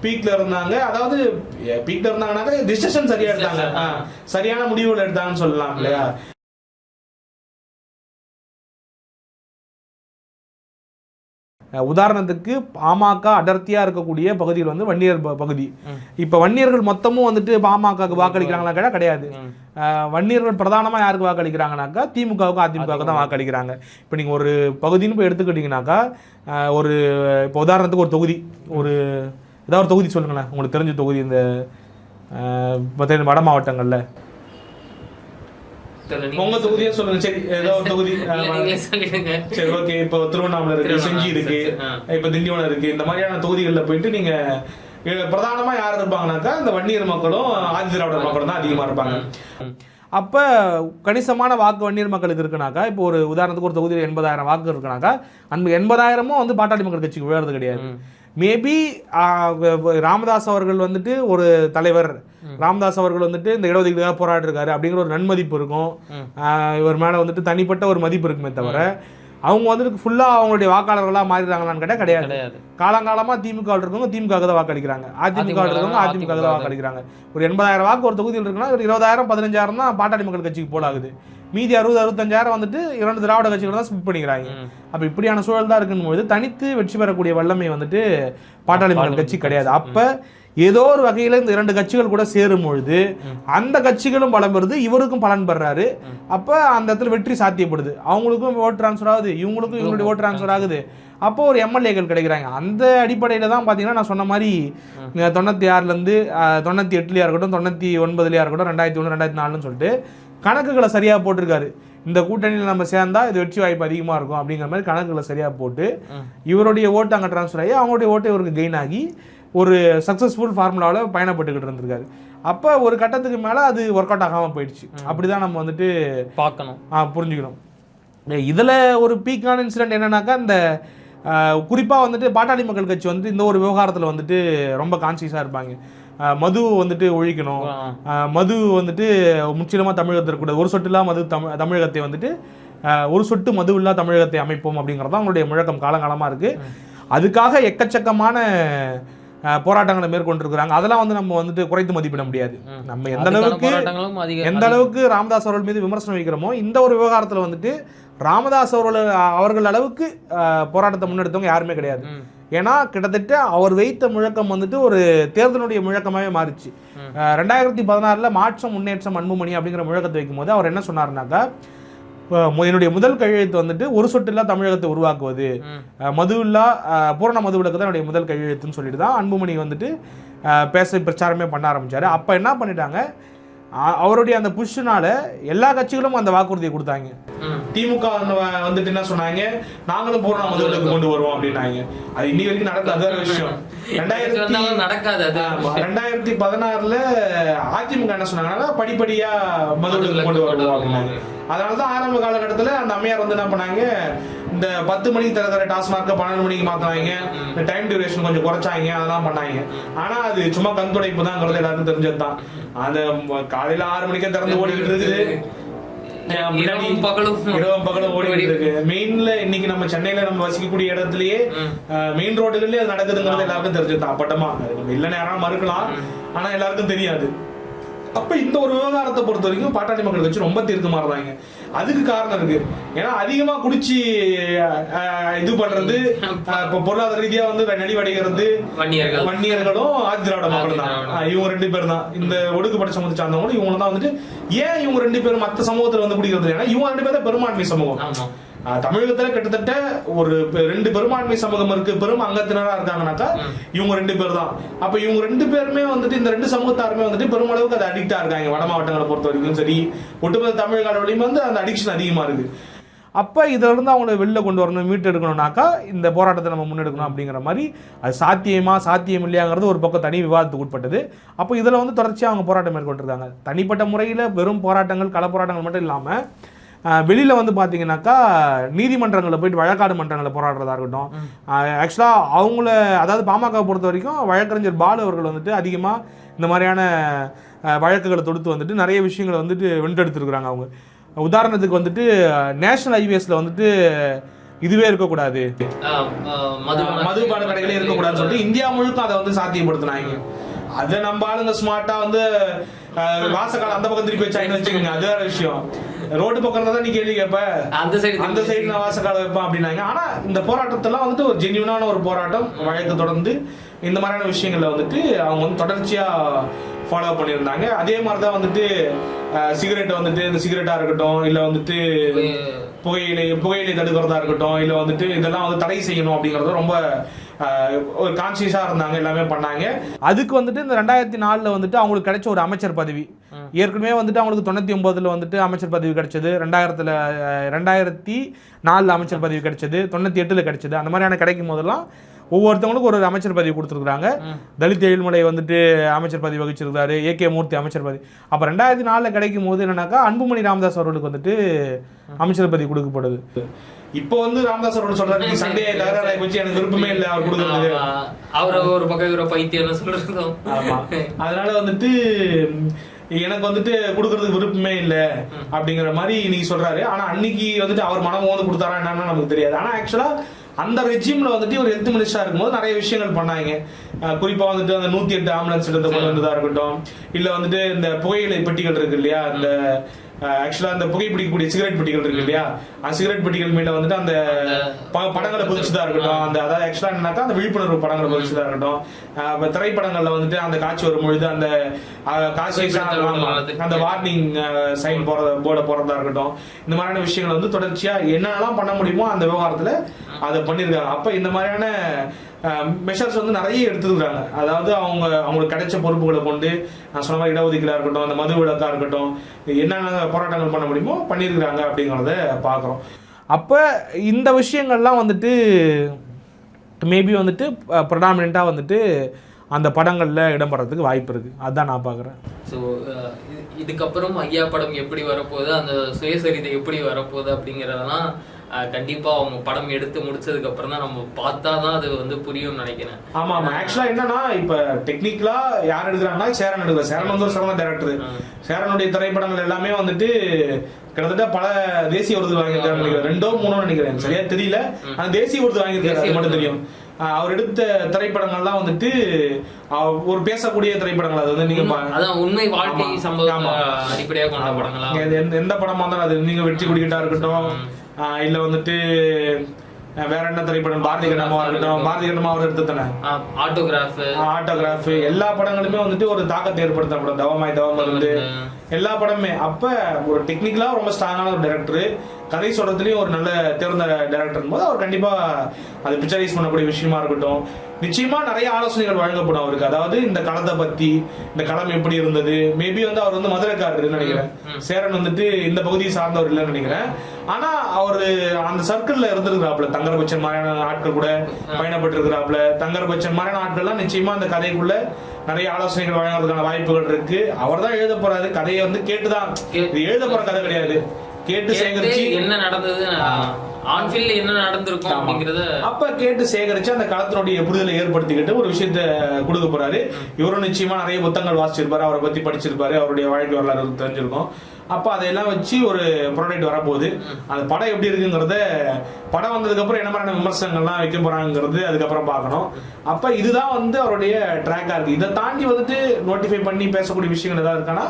பீக்ல இருந்தாங்க. அதாவது பீக்ல இருந்தாங்கன்னாக்கா டிசிஷன் சரியா எடுத்தாங்க, சரியான முடிவுகள் எடுத்தாங்கன்னு சொல்லலாம் இல்லையா. உதாரணத்துக்கு பாமக அடர்த்தியா இருக்கக்கூடிய பகுதியில் வந்து வன்னியர் பகுதி. இப்ப வன்னியர்கள் மொத்தமும் வந்துட்டு பாமகவுக்கு வாக்களிக்கிறாங்களா கேட்டா கிடையாது. வன்னியர்கள் பிரதானமா யாருக்கு வாக்களிக்கிறாங்கனாக்கா திமுகவுக்கும் அதிமுகவுக்கு தான் வாக்களிக்கிறாங்க. இப்ப நீங்க ஒரு பகுதின்னு போய் எடுத்துக்கிட்டீங்கன்னாக்கா ஒரு இப்போ உதாரணத்துக்கு ஒரு தொகுதி, ஒரு ஏதாவது ஒரு தொகுதி சொல்லுங்களேன், உங்களுக்கு தெரிஞ்ச தொகுதி இந்த வட மாவட்டங்கள்ல உங்க தொகுதியே சொல்லுங்க. சரி, ஏதோ ஒரு தொகுதி. சரி, ஓகே. இப்போ திருவண்ணாமலை இருக்கு, செஞ்சி இருக்கு, இப்ப திண்டிவனம் இருக்கு. இந்த மாதிரியான தொகுதிகளில் போயிட்டு நீங்க பிரதானமா யார் இருப்பாங்கன்னாக்கா இந்த வன்னியர் மக்களும் ஆதி திராவிடர் மக்களும் தான் அதிகமா இருப்பாங்க. அப்ப கணிசமான வாக்கு வன்னியர் மக்களுக்கு இருக்குனாக்கா, இப்போ ஒரு உதாரணத்துக்கு ஒரு தொகுதியில் 80,000 வாக்கு இருக்குனாக்கா அந்த 80,000 வந்து பாட்டாளி மக்கள் கட்சிக்கு விழுறது கிடையாது. மேபி ராமதாஸ் அவர்கள் வந்துட்டு ஒரு தலைவர், ராமதாஸ் அவர்கள் வந்துட்டு இந்த இடஒதுக்கீடுக்காக போராடிருக்காரு அப்படிங்கிற ஒரு நன்மதிப்பு இருக்கும், இவர் மேல வந்துட்டு தனிப்பட்ட ஒரு மதிப்பு இருக்குமே தவிர அவங்க வந்துட்டு ஃபுல்லா அவங்களுடைய வாக்காளர்களா மாறிடுறாங்களான்னு கேட்டா கிடையாது. காலங்காலமா திமுக இருக்கவங்க திமுக தான் வாக்களிக்கிறாங்க, அதிமுக இருக்கவங்க அதிமுக தான் வாக்களிக்கிறாங்க. ஒரு 80,000 வாக்கு ஒரு தொகுதியில் இருக்குன்னா ஒரு 20,000 15,000 தான் பாட்டாளி மக்கள் கட்சிக்கு போலாகுது. மீதி 60-65,000 வந்துட்டு 2 திராவிட கட்சிகள் தான் ஸ்பிட் பண்ணிக்கிறாங்க. அப்ப இப்படியான சூழல் தான் இருக்கும்போது தனித்து வெற்றி பெறக்கூடிய வல்லமை வந்துட்டு பாட்டாளி மக்கள் கட்சி கிடையாது. அப்ப ஏதோ ஒரு வகையில இந்த 2 கட்சிகள் கூட சேரும் பொழுது அந்த கட்சிகளும் பலம் பெறுது, இவருக்கும் பலன் பெறாரு. அப்ப அந்த இடத்துல வெற்றி சாத்தியப்படுது. அவங்களுக்கும் ஓட் டிரான்ஸ்ஃபர் ஆகுது, இவங்களுக்கும் இவங்களுடைய ஓட் டிரான்ஸ்ஃபர் ஆகுது. அப்போ ஒரு எம்எல்ஏக்கள் கிடைக்கிறாங்க. அந்த அடிப்படையில தான் பாத்தீங்கன்னா நான் சொன்ன மாதிரி 96லேருந்து 98 இருக்கட்டும், 99 இருக்கட்டும், 2001 2004 சொல்லிட்டு கணக்குகளை சரியா போட்டிருக்காரு. இந்த கூட்டணியில் நம்ம சேர்ந்தா இது வெற்றி வாய்ப்பு அதிகமா இருக்கும் அப்படிங்கிற மாதிரி கணக்குகளை சரியா போட்டு இவருடைய ஓட்டு அங்கே டிரான்ஸ்ஃபர் ஆகி அவங்களுடைய ஓட்டு இவருக்கு கெயின் ஆகி ஒரு சக்ஸஸ்ஃபுல் ஃபார்முலாவில் பயணப்பட்டுக்கிட்டு இருந்திருக்காரு. அப்போ ஒரு கட்டத்துக்கு மேலே அது ஒர்க் அவுட் ஆகாமல் போயிடுச்சு. அப்படிதான் நம்ம வந்துட்டு பார்க்கணும், புரிஞ்சுக்கணும். இதில் ஒரு பீக்கான இன்சிடென்ட் என்னன்னாக்கா, இந்த குறிப்பாக வந்துட்டு பாட்டாளி மக்கள் கட்சி வந்து இந்த ஒரு விவகாரத்தில் வந்துட்டு ரொம்ப கான்சியஸாக இருப்பாங்க. மது வந்துட்டு ஒழிக்கணும், மது வந்துட்டு முற்றிலுமாக தமிழகத்தில் இருக்கக்கூடாது, ஒரு சொட்டு இல்லா மது தமிழகத்தை வந்துட்டு ஒரு சொட்டு மது இல்லா தமிழகத்தை அமைப்போம் அப்படிங்கிறது தான் அவங்களுடைய முழக்கம் காலங்காலமாக இருக்குது. அதுக்காக எக்கச்சக்கமான போராட்டங்களை மேற்கொண்டிருக்கிறாங்க. அதெல்லாம் வந்து நம்ம வந்துட்டு குறைத்து மதிப்பிட முடியாது. நம்ம எந்த அளவுக்கு ராமதாஸ் அவர்கள் மீது விமர்சனம் வைக்கிறோமோ இந்த ஒரு விவகாரத்தில் வந்துட்டு ராமதாஸ் அவர்கள் அளவுக்கு போராட்டத்தை முன்னெடுத்தவங்க யாருமே கிடையாது. ஏன்னா கிட்டத்தட்ட அவர் வைத்த முழக்கம் வந்துட்டு ஒரு தேர்தலுடைய முழக்கமாகவே மாறிச்சு. 2016 மாற்றம் முன்னேற்றம் அன்புமணி அப்படிங்கிற முழக்கத்தை வைக்கும் போது அவர் என்ன சொன்னார்னாக்கா, என்னுடைய முதல் கையெழுத்து வந்துட்டு ஒரு சொட்டு இல்லா தமிழகத்தை உருவாக்குவது, மது இல்லா பூரண மது விலக்கு தான் என்னுடைய முதல் கையெழுத்துன்னு சொல்லிட்டு தான் அன்புமணி வந்துட்டு பிரச்சாரமே பண்ண ஆரம்பிச்சாரு. அப்ப என்ன பண்ணிட்டாங்க, அவருடைய அந்த புஷ்னால எல்லா கட்சிகளும் அந்த வாக்குறுதியை கொடுத்தாங்க. திமுக வந்துட்டு என்ன சொன்னாங்க, நாங்களும் பூரண மது விலக்கு கொண்டு வருவோம் அப்படின்னாங்க. அது இன்னி வரைக்கும் நடக்காத விஷயம். 2016 அதிமுக என்ன சொன்னாங்கன்னா படிப்படியா மது விலக்கு கொண்டு வருவோம் அப்படின்னாங்க. அதனாலதான் ஆரம்ப காலகட்டத்தில் அந்த அம்மையார் வந்து என்ன பண்ணாங்க, இந்த 10 மணிக்கு திறக்கிற டாஸ்மார்க்க 12 மணிக்கு மாத்தினாங்க, இந்த டைம் டியூரேஷன் கொஞ்சம் குறைச்சாங்க, அதெல்லாம் பண்ணாங்க. ஆனா அது சும்மா கண் துடைப்பு தான்ங்கிறது எல்லாருக்கும் தெரிஞ்சதுதான். அந்த காலையில 6 மணிக்கே திறந்து ஓடிக்கிட்டு இருக்குது, இரவும் பகலும் ஓடிக்கிட்டு இருக்கு. மெயின்ல இன்னைக்கு நம்ம சென்னையில நம்ம வசிக்கக்கூடிய இடத்துலயே மெயின் ரோடுகள்லயே அது நடக்குதுங்கிறது எல்லாருக்கும் தெரிஞ்சதுதான். அப்பட்டமா நம்ம இல்லைன்னு யாராலும் மறுக்கலாம், ஆனா எல்லாருக்கும் தெரியாது. அப்ப இந்த ஒரு விவகாரத்தை பொறுத்த வரைக்கும் பாட்டாளி மக்கள் கட்சி ரொம்ப தீர்க்கமா இருந்தாங்க. அதுக்கு காரணம் இருக்கு. ஏன்னா அதிகமா குடிச்சு இது பண்றது, பொருளாதார ரீதியா வந்து நலிவடைகிறது வன்னியர்களும் ஆதி திராவிட மக்கள் தான். இவங்க 2 பேர் தான், இந்த ஒடுக்கப்பட்ட சமூகத்தை சார்ந்தவங்களும் இவங்க தான் வந்துட்டு. ஏன் இவங்க 2 பேரும் மற்ற சமூகத்துல வந்து குடிக்கிறது? ஏன்னா இவங்க 2 பேர் தான் பெரும்பான்மை சமூகம். தமிழகத்துல கிட்டத்தட்ட ஒரு 2 பெரும்பான்மை சமூகம் இருக்கு, பெரும் அங்கத்தினரா இருக்காங்கன்னாக்கா இவங்க 2 பேர் தான். அப்ப இவங்க 2 பேருமே வந்துட்டு இந்த 2 சமூகத்தாருமே வந்துட்டு பெருமளவுக்கு அது அடிக்டா இருக்காங்க. வட மாவட்டங்களை பொறுத்த வரைக்கும் சரி, ஒட்டுமொத்த தமிழக அளவுலையும் வந்து அந்த அடிக்ஷன் அதிகமா இருக்கு. அப்ப இதுல இருந்து அவங்களை வெளில கொண்டு வரணும், மீட்டு எடுக்கணும்னாக்கா இந்த போராட்டத்தை நம்ம முன்னெடுக்கணும் அப்படிங்கிற மாதிரி. அது சாத்தியம் இல்லையாங்கிறது ஒரு பக்கம் தனி விவாதத்துக்கு உட்பட்டது. அப்போ இதுல வந்து தொடர்ச்சியா அவங்க போராட்டம் மேற்கொண்டிருக்காங்க. தனிப்பட்ட முறையில வெறும் போராட்டங்கள், கள போராட்டங்கள் மட்டும் இல்லாம வெளியில் வந்து பார்த்தீங்கன்னாக்கா நீதிமன்றங்களில் போயிட்டு வழக்காடு மன்றங்களில் போராடுறதா இருக்கட்டும். ஆக்சுவலாக அவங்கள, அதாவது பாமக பொறுத்த வரைக்கும் வழக்கறிஞர் பாலு அவர்கள் வந்துட்டு அதிகமாக இந்த மாதிரியான வழக்குகளை தொடுத்து வந்துட்டு நிறைய விஷயங்களை வந்துட்டு வென்றெடுத்துருக்குறாங்க அவங்க. உதாரணத்துக்கு வந்துட்டு நேஷனல் ஹைவேஸில் வந்துட்டு இதுவே இருக்கக்கூடாது, மதுபான கடைகளே இருக்கக்கூடாதுன்னு சொல்லிட்டு இந்தியா முழுக்க அதை வந்து சாத்தியப்படுத்தினாங்க. அதை நம்ம ஆளுங்க ஸ்மார்ட்டா வந்து வாசக்கால அந்த பக்கம் திருப்பி வச்சாங்கன்னு வச்சுக்கோங்க, அது வேற விஷயம். ரோடு பக்கம் தான் நீ கேள்வி கேட்ப, அந்த சைடு நான் வாசக்கால வைப்பேன் அப்படின்னாங்க. ஆனா இந்த போராட்டத்தெல்லாம் வந்துட்டு ஒரு ஜென்யூனான ஒரு போராட்டம், வழக்கு தொடர்ந்து இந்த மாதிரியான விஷயங்கள்ல வந்துட்டு அவங்க வந்து தொடர்ச்சியா ஃபாலோ பண்ணியிருந்தாங்க. அதே மாதிரிதான் வந்துட்டு சிகரெட் வந்துட்டு இந்த சிகரெட்டா இருக்கட்டும், இல்ல வந்துட்டு புகையிலை தடுக்கிறதா இருக்கட்டும், இல்ல வந்துட்டு இதெல்லாம் வந்து தடை செய்யணும் அப்படிங்கறது ரொம்ப ஒரு கான்சியஸா இருந்தாங்க, எல்லாமே பண்ணாங்க. அதுக்கு வந்துட்டு இந்த 2004 வந்துட்டு அவங்களுக்கு கிடைச்ச ஒரு அமைச்சர் பதவி, ஏற்கனவே வந்துட்டு அவங்களுக்கு 99 வந்துட்டு அமைச்சர் பதவி கிடைச்சது, 2004 அமைச்சர் பதவி கிடைச்சது, 98 கிடைச்சது. அந்த மாதிரியான கிடைக்கும் போதெல்லாம் ஒவ்வொருத்தவங்களுக்கும் ஒரு அமைச்சர் பதவி கொடுத்துருக்காங்க. தலித் எழில்மலை வந்துட்டு அமைச்சர் பதவி வகிச்சிருக்காரு, AK மூர்த்தி அமைச்சர் பதவி. அப்போ 2004 கிடைக்கும் போது என்னன்னாக்கா அன்புமணி ராமதாஸ் அவர்களுக்கு வந்துட்டு அமைச்சர் பதவி கொடுக்கப்படுது. இப்போ வந்து ராமதாஸ் அவர்கள் சொல்றாரு சண்டே தகராறு வச்சு எனக்கு விருப்பமே இல்லை அவர் கொடுக்கறது, அவரை ஒரு பக்கம் பைத்தியம் சொல்றது. அதனால வந்துட்டு எனக்கு வந்துட்டு கொடுக்கறதுக்கு விருப்பமே இல்லை அப்படிங்கிற மாதிரி இன்னைக்கு சொல்றாரு. ஆனா அன்னைக்கு வந்துட்டு அவர் மனம் வந்து கொடுத்தாரா என்னன்னு நமக்கு தெரியாது. ஆனா ஆக்சுவலா அந்த ரெஜிம்ல வந்துட்டு ஒரு ஹெல்த் மினிஸ்டரா இருக்கும்போது நிறைய விஷயங்கள் பண்ணாங்க. குறிப்பா வந்துட்டு அந்த 108 ஆம்புலன்ஸ் இடத்தை கொண்டு வந்ததா இருக்கட்டும், இல்ல வந்துட்டு இந்த புகையிலை பெட்டிகள் இருக்கு இல்லையா, இந்த ஆக்சுவலா அந்த புகைப்பிடிக்கக்கூடிய சிகரெட் பெட்டிகள் இருக்கு இல்லையா, அந்த சிகரெட் பெட்டிகள் மேல வந்துட்டு அந்த படங்களை பதிச்சுதான் இருக்கட்டும், அந்த அதாவது ஆக்சுவலா என்னன்னாக்கா அந்த விழிப்புணர்வு படங்களை பதிச்சுதான் இருக்கட்டும், திரைப்படங்கள்ல வந்துட்டு அந்த காட்சி வரும் பொழுது அந்த காட்சி அந்த வார்னிங் சைன் போர்டை போறதா இருக்கட்டும், இந்த மாதிரியான விஷயங்கள் வந்து தொடர்ச்சியா என்னென்னலாம் பண்ண முடியுமோ அந்த விவகாரத்துல அதை பண்ணிருக்காங்க. அப்ப இந்த மாதிரியான மெஷர்ஸ் வந்து நிறைய எடுத்துக்கிறாங்க. அதாவது அவங்களுக்கு கிடைச்ச பொறுப்புகளை கொண்டு நான் சொன்ன மாதிரி இடஒதுக்கீடா இருக்கட்டும், அந்த மது விலக்கா இருக்கட்டும், என்னென்ன போராட்டங்கள் பண்ண முடியுமோ பண்ணியிருக்கிறாங்க அப்படிங்கிறத பார்க்குறோம். அப்போ இந்த விஷயங்கள்லாம் வந்துட்டு மேபி வந்துட்டு ப்ரடாமினெண்ட்டாக வந்துட்டு அந்த படங்களில் இடம்பெறதுக்கு வாய்ப்பு இருக்குது. அதுதான் நான் பார்க்குறேன். ஸோ இதுக்கப்புறம் ஐயா படம் எப்படி வரப்போகுது, அந்த சுயசரிதை எப்படி வரப்போகுது அப்படிங்கிறதெல்லாம் கண்டிப்பா அவங்க படம் எடுத்து முடிச்சதுக்கு அப்புறம் தான் நம்ம பார்த்தா தான் அது வந்து புரியும்னு நினைக்கிறேன். ஆமா ஆமா ஆக்சுவலா என்னன்னா இப்ப டெக்னிக்கலா யார் எடுக்கிறாங்கன்னா சேரன் எடுக்கிறார். சேரன் வந்து ஒரு சிறந்த டைரக்டர். சேரனுடைய திரைப்படங்கள் எல்லாமே வந்துட்டு கிட்டத்தட்ட பல தேசிய விருது வாங்கியிருக்காரு நினைக்கிறேன், 2 3 நினைக்கிறேன், சரியா தெரியல. ஆனா தேசிய விருது வாங்கியிருக்காரு, அது மட்டும் தெரியும். அவர் எடுத்த திரைப்படங்கள்லாம் வந்துட்டு ஒரு பேசக்கூடிய திரைப்படங்கள். அது வந்து நீங்க உண்மை வாழ்க்கை சம்பவம் அடிப்படையாக கொண்ட படங்களா எந்த படமா இருந்தாலும் அது நீங்க வெற்றி குடிக்கிட்டா இருக்கட்டும், இல்ல வந்துட்டு வேற என்ன திரைப்படம், பாரதி கண்ணம்மா இருக்கட்டும், பாரதி கண்ணம்மா அவர் எடுத்துதானே ஆட்டோகிராஃப் எல்லா படங்களுமே வந்துட்டு ஒரு தாக்கத்தை ஏற்படுத்த படம். தவம் இருந்து எல்லா படமே. அப்ப ஒரு டெக்னிக்கலா ரொம்ப ஸ்ட்ராங்கான ஒரு டைரக்டர், கதை சொல்றதுலயும் ஒரு நல்ல தேர்ந்த டைரக்டர் போது அவர் கண்டிப்பா அது பிக்சரைஸ் பண்ணக்கூடிய விஷயமா இருக்கட்டும். நிச்சயமா நிறைய ஆலோசனைகள் வழங்கப்படும் அவருக்கு. அதாவது இந்த களத்தை பத்தி, இந்த களம் எப்படி இருந்தது. மேபி வந்து அவர் வந்து மதுரைக்காரர் நினைக்கிறேன், சேரன் வந்துட்டு இந்த பகுதியை சார்ந்தவர் இல்லைன்னு நினைக்கிறேன். ஆனா அவரு அந்த சர்க்கிள்ல இருந்திருக்கிறாப்புல, தங்கர் பச்சன் மாதிரியான ஆட்கள் கூட பயணப்பட்டு இருக்கிறாப்புல. தங்கர் பச்சன் மாதிரியான ஆட்கள்லாம் நிச்சயமா அந்த கதைக்குள்ள நிறைய ஆலோசனைகள் வழங்குறதுக்கான வாய்ப்புகள் இருக்கு. அவர் தான் எழுத போறாரு கதையை வந்து கேட்டுதான், இது எழுத போற கதை கிடையாது, கேட்டு சேகரிச்சு என்ன நடந்தது என்ன நடந்திருக்கும் அப்படிங்கறத அப்ப கேட்டு சேகரிச்சு அந்த களத்தினுடைய புரிதலை ஏற்படுத்திக்கிட்டு ஒரு விஷயத்த கொடுக்க போறாரு. இவரும் நிச்சயமா நிறைய புத்தகங்கள் வாசிச்சிருப்பாரு, அவரை பத்தி படிச்சிருப்பாரு, அவருடைய வாழ்க்கை வரலாறு தெரிஞ்சிருக்கும். அப்ப அதையெல்லாம் வச்சு ஒரு ப்ராடக்ட் வரப்போகுது. அந்த படம் எப்படி இருக்குங்கிறத படம் வந்ததுக்கு அப்புறம் என்ன மாதிரியான விமர்சனங்கள்லாம் வைக்க போறாங்கிறது அதுக்கப்புறம் பார்க்கணும். அப்ப இதுதான் வந்து அவருடைய ட்ராக்கா இருக்கு. இதை தாண்டி வந்துட்டு நோட்டிஃபை பண்ணி பேசக்கூடிய விஷயங்கள் ஏதாவது இருக்கானா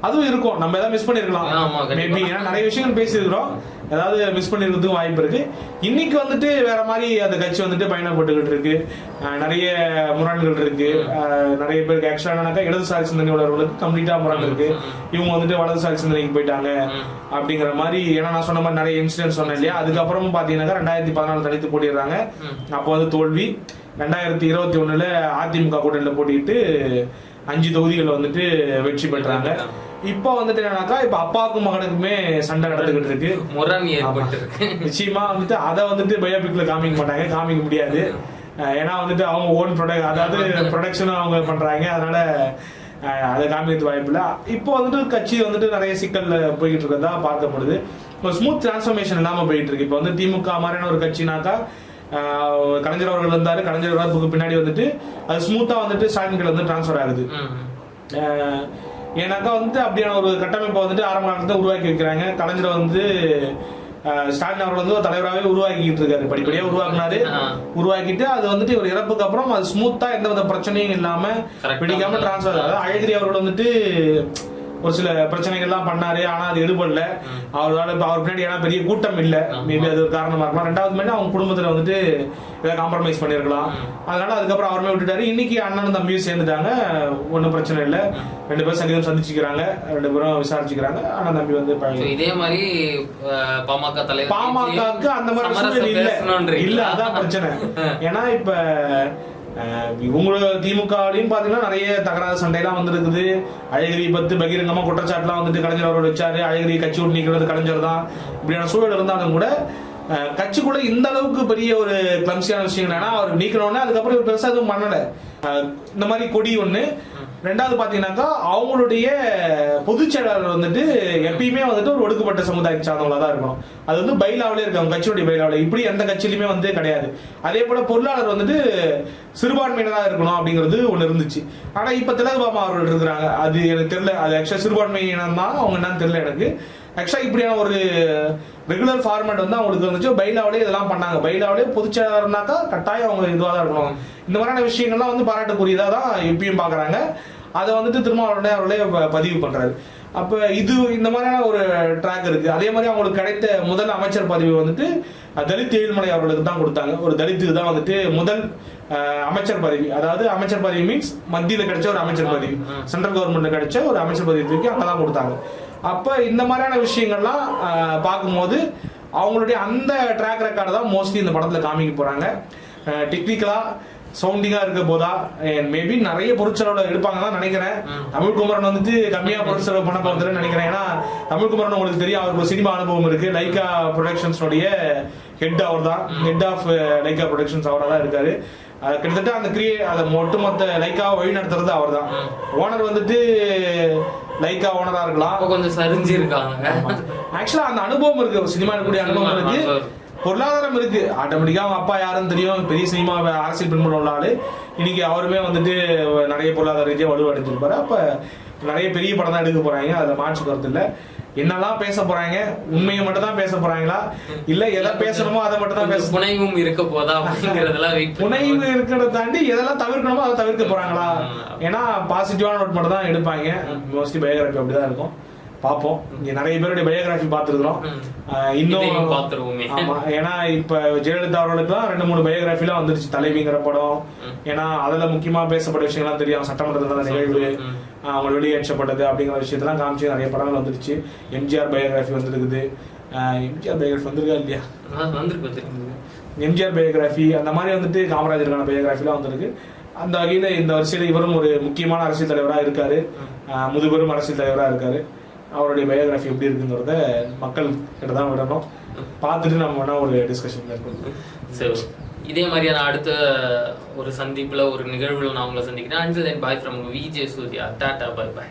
அதுவும் இருக்கும். நம்ம ஏதாவது மிஸ் பண்ணிருக்கலாம் மேபி, ஏன்னா நிறைய விஷயங்கள் பேசியிருக்கிறோம், ஏதாவது மிஸ் பண்ணிருக்கிறதுக்கு வாய்ப்பு இருக்கு. இன்னைக்கு வந்துட்டு வேற மாதிரி அந்த கட்சி வந்துட்டு பயணப்பட்டுக்கிட்டு இருக்கு. நிறைய முரண்கள் இருக்கு. நிறைய பேருக்கு ஆக்சுவலா இடதுசாரி சிந்தனை உள்ளவர்களுக்கு கம்ப்ளீட்டா முரண் இருக்கு. இவங்க வந்துட்டு வலதுசாரி சிந்தனைக்கு போயிட்டாங்க அப்படிங்கிற மாதிரி. ஏன்னா நான் சொன்ன மாதிரி நிறைய இன்சிடென்ட் சொன்னேன் இல்லையா. அதுக்கப்புறம் பாத்தீங்கன்னா 2014 தனித்து போட்டிடுறாங்க. அப்போ வந்து தோல்வி. 2021 அதிமுக கூட்டணியில போட்டிட்டு 5 தொகுதிகள் வந்துட்டு வெற்றி பெற்றாங்க. இப்ப வந்துட்டு என்னன்னாக்கா இப்ப அப்பாவுக்கும் மகனுக்குமே சண்டை நடந்துகிட்டு இருக்கு. நிச்சயமா வந்துட்டு அதை வந்துட்டு பயோபிக்ல காமிக்க மாட்டாங்க, காமிக்க முடியாது. ஏன்னா வந்துட்டு அவங்க ஓன் ப்ரொடக்ட், அதாவது ப்ரொடக்ஷனும் அவங்க பண்றாங்க, அதனால அதை காமிக்கிறது வாய்ப்பு இல்லை. இப்போ வந்துட்டு கட்சி வந்துட்டு நிறைய சிக்கல்ல போய்கிட்டு இருக்கிறதா பார்க்கப்படுது. இப்போ ஸ்மூத் டிரான்ஸ்ஃபர்மேஷன் இல்லாம போயிட்டு இருக்கு. இப்போ வந்து திமுக மாதிரியான ஒரு கட்சினாக்கா கலைஞர் அவர்கள் இருந்தாரு, கலைஞர் பின்னாடி வந்துட்டு அது ஸ்மூத்தா வந்துட்டு ஸ்டாலின் கிட்ட வந்து டிரான்ஸ்ஃபர் ஆகுது. ஏன்னாக்கா வந்துட்டு அப்படியான ஒரு கட்டமைப்பை வந்துட்டு ஆரம்ப காலத்துல உருவாக்கி வைக்கிறாங்க. கலைஞரை வந்து ஸ்டாலின் அவர்கள் வந்து ஒரு தலைவராகவே உருவாக்கிட்டு இருக்காரு, படிப்படியா உருவாக்குனாரு. உருவாக்கிட்டு அது வந்துட்டு ஒரு இறப்புக்கு அப்புறம் அது ஸ்மூத்தா எந்த வித பிரச்சனையும் இல்லாம பிடிக்காம டிரான்ஸ்ஃபர். அதாவது அழகிரி அவர்கள் வந்துட்டு ஒரு சில பிரச்சனைகள்லாம் பண்ணாரு, ஆனா அது எடுபடல. அவரால் இப்போ அவர் பின்னாடி ஏன்னா பெரிய கூட்டம் இல்லை, மேபி அது ஒரு காரணமா இருக்கலாம். ரெண்டாவது மேலே அவங்க குடும்பத்துல வந்துட்டு ஏதாவது காம்ப்ரமைஸ் பண்ணிருக்கலாம். அதனால அதுக்கப்புறம் அவருமே விட்டுட்டாரு. இன்னைக்கு அண்ணனும் தம்பியும் சேர்ந்துட்டாங்க, ஒன்றும் பிரச்சனை இல்லை. 2 பேரும் சங்கீதம் சந்திச்சுக்கிறாங்க, 2 பேரும் விசாரிச்சுக்கிறாங்க. அண்ணன் தம்பி வந்து இதே மாதிரி பாமக தலைவர் பாமகக்கு அந்த மாதிரி சூழ்நிலை இல்ல, அதான் பிரச்சனை. ஏன்னா இப்ப இவங்களோட திமுகலையும் பாத்தீங்கன்னா நிறைய தகராறு சண்டையெல்லாம் வந்துருக்குது. அழகிரி பத்தி பகிரங்கமா குற்றச்சாட்டுலாம் வந்துட்டு கலைஞர் அவரோட வச்சாரு, அழகிரி கட்சி விட்டு நீக்கிறது கலைஞர் தான், இப்படியான சூழல் இருந்தாலும் கூட கட்சிக்குள்ள இந்த அளவுக்கு பெரிய ஒரு கிளம்சியான விஷயம் என்னன்னா அவர் நீக்கணும்னா அதுக்கப்புறம் இவர் பெருசா எதுவும் பண்ணல. இந்த மாதிரி கொடி ஒண்ணு. ரெண்டாவது பாத்தீங்கன்னாக்கா அவங்களுடைய பொதுச் செயலாளர் வந்துட்டு எப்பயுமே வந்துட்டு ஒரு ஒடுக்கப்பட்ட சமுதாயத்தை சார்ந்தவங்களா தான் இருக்கணும். அது வந்து பைலாவிலே இருக்கு, அவங்க கட்சியுடைய பைலாவில. இப்படி எந்த கட்சியிலுமே வந்து கிடையாது. அதே போல பொருளாளர் வந்துட்டு சிறுபான்மையினராக இருக்கணும் அப்படிங்கிறது ஒண்ணு இருந்துச்சு. ஆனா இப்ப திலகபாமா அவர்கள் இருக்கிறாங்க, அது எனக்கு தெரியல. அது ஆக்சுவலா சிறுபான்மையினம் தான், அவங்க என்னன்னு தெரியல எனக்கு. ஆக்சுவலா இப்படியான ஒரு ரெகுலர் ஃபார்மேட் வந்து அவங்களுக்கு வந்துச்சு. பைலாவிலே இதெல்லாம் பண்ணாங்க. பைலாவிலே பொதுச்செயலாளர்னாக்கா கட்டாயம் அவங்க இதுவாக தான் இருக்கணும். இந்த மாதிரியான விஷயங்கள்லாம் வந்து பாராட்டுக்குரியதா தான் எப்பயும் பாக்குறாங்க. அதை வந்துட்டு திருமாவளவனே அவர்களே பதிவு பண்றாரு. அப்ப இது இந்த மாதிரியான ஒரு ட்ராக் இருக்கு. அதே மாதிரி அவங்களுக்கு கிடைத்த முதல் அமைச்சர் பதவி வந்துட்டு தலித் ஏழுமலை அவர்களுக்கு தான் கொடுத்தாங்க. ஒரு தலித்துக்கு தான் வந்துட்டு முதல் அமைச்சர் பதவி. அதாவது அமைச்சர் பதவி மீன்ஸ் மத்தியில கிடைச்ச ஒரு அமைச்சர் பதவி, சென்ட்ரல் கவர்மெண்ட்ல கிடைச்ச ஒரு அமைச்சர் பதவி தூக்கி அங்கதான் கொடுத்தாங்க. அப்ப இந்த மாதிரியான விஷயங்கள்லாம் பார்க்கும்போது அவங்களுடைய அந்த ட்ராக் ரெக்கார்டு தான் மோஸ்ட்லி இந்த படத்துல காமிக்க போறாங்க. டெக்னிக்கலா சவுண்டிங்கா இருக்க போதா, மேபி நிறைய பொருட்செலவுல எடுப்பாங்க தான் நினைக்கிறேன். தமிழ்குமரன் வந்துட்டு கம்மியா பொருட்செலவு பண்ண போறதுன்னு நினைக்கிறேன். ஏன்னா தமிழ்குமரன் உங்களுக்கு தெரியும், அவருக்கு ஒரு சினிமா அனுபவம் இருக்கு. லைகா ப்ரொடக்ஷன்ஸோடைய ஹெட் அவர் தான், ஹெட் ஆஃப் லைகா ப்ரொடக்ஷன்ஸ் அவராக தான் இருக்காரு. கிட்டத்தட்ட அந்த அதை ஒட்டுமொத்த லைக்காவை வழி நடத்துறது அவர் தான். ஓனர் வந்துட்டு லைக்கா ஓனரா இருக்கலாம், கொஞ்சம் சரிஞ்சு இருக்காங்க. ஆக்சுவலா அந்த அனுபவம் இருக்கு, சினிமா கூடிய அனுபவம் இருக்கு, பொருளாதாரம் இருக்கு. ஆட்டோமேட்டிக்கா அவங்க அப்பா யாருன்னு தெரியும், பெரிய சினிமா அரசியல் பின்புல உள்ள ஆளு. இன்னைக்கு அவருமே வந்துட்டு நிறைய பொருளாதார ரீதியாக வலுவடைஞ்சிருப்பாரு. அப்ப நிறைய பெரிய படம் தான் எடுக்க போறாங்க, அதுல மாற்று கருத்து இல்ல. என்னெல்லாம் பேச போறாங்க, உண்மையை மட்டும் தான் பேச போறாங்களா இல்ல எதை பேசணுமோ அதை மட்டும் தான் பேச, புனைவும் இருக்க போதா அப்படிங்கறதெல்லாம் புனைவு இருக்கிறத தாண்டி எதெல்லாம் தவிர்க்கணுமோ அதை தவிர்க்க போறாங்களா? ஏன்னா பாசிட்டிவான நோட் மட்டும் தான் எடுப்பாங்க. மோஸ்ட்லி பயோகிராஃபி அப்படிதான் இருக்கும். பார்ப்போம். இங்க நிறைய பேருடைய பயோகிராஃபி பார்த்துருக்கோம். இன்னும் பார்த்துருவோமே. ஆமா, ஏன்னா இப்ப ஜெயலலிதா அவர்களுக்குலாம் 2-3 பயோகிராஃபிலாம் வந்துருச்சு, தலைவிங்கிற படம். ஏன்னா அதுல முக்கியமா பேசப்பட்ட விஷயங்கள்லாம் தெரியும், சட்டமன்றத்துல நிகழ்வு, அவங்க வெளியேற்றப்பட்டது அப்படிங்கிற விஷயத்தெல்லாம் காமிச்சு நிறைய படங்கள் வந்துருச்சு. எம்ஜிஆர் பயோகிராஃபி வந்துருக்குது. எம்ஜிஆர் பயோகிராஃபி வந்திருக்கா இல்லையா? எம்ஜிஆர் பயோகிராஃபி அந்த மாதிரி வந்துட்டு காமராஜருக்கான பயோகிராஃபிலாம் வந்திருக்கு. அந்த வகையில இந்த வருஷத்துல இவரும் ஒரு முக்கியமான அரசியல் தலைவராக இருக்காரு, முதுபெரும் அரசியல் தலைவராக இருக்காரு. அவருடைய பயோகிராஃபி எப்படி இருக்குங்கிறத மக்கள் கிட்ட தான் விடணும். பார்த்துட்டு நம்ம வேணா ஒரு டிஸ்கஷன் மேற்கொள்ளும். சரி, இதே மாதிரியான அடுத்த ஒரு சந்திப்புல ஒரு நிகழ்வுல நான் உங்களை சந்திக்கிறேன். Until then bye from VJ Surya. டாடா, பை பாய்.